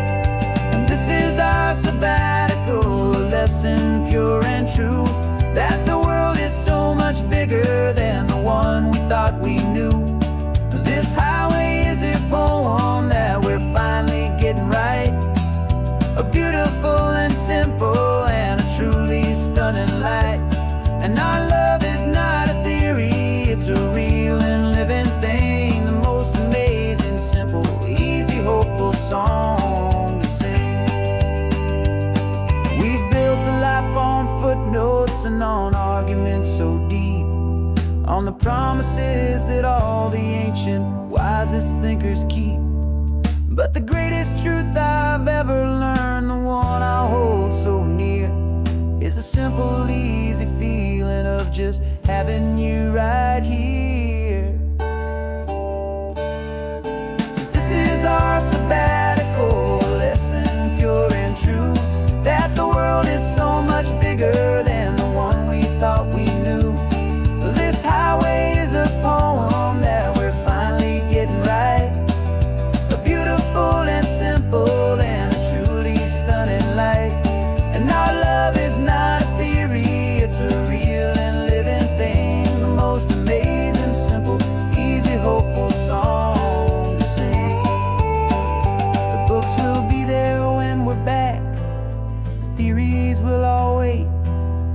And this is our sabbatical lesson, pure and true, that the world is so much bigger than the one we thought we knew. This highway is a poem that we're finally getting right. A beautiful and simple and a truly stunning light. And our love is not a theory, it's a real and living thing. The most amazing, simple, easy, hopeful song to sing. We've built a life on footnotes and on arguments so deep, on the promises that all the ancient, wisest thinkers keep. But the greatest truth I've ever learned, the one one I hold so near is a simple, easy feeling of just having you right here. 'Cause this is our sabbatical, lesson pure and true, that the world is so much bigger than the one we thought we knew. This highway is a poem that we're finally getting right, a beautiful and simple and a truly stunning light. And our love is not a theory, it's a real and living thing, the most amazing, simple, easy, hopeful song to sing. The books will be there when we're back, the theories will all wait.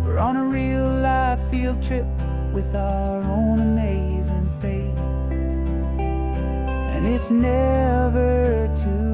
We're on a real life field trip with our own amazing fate, and it's never too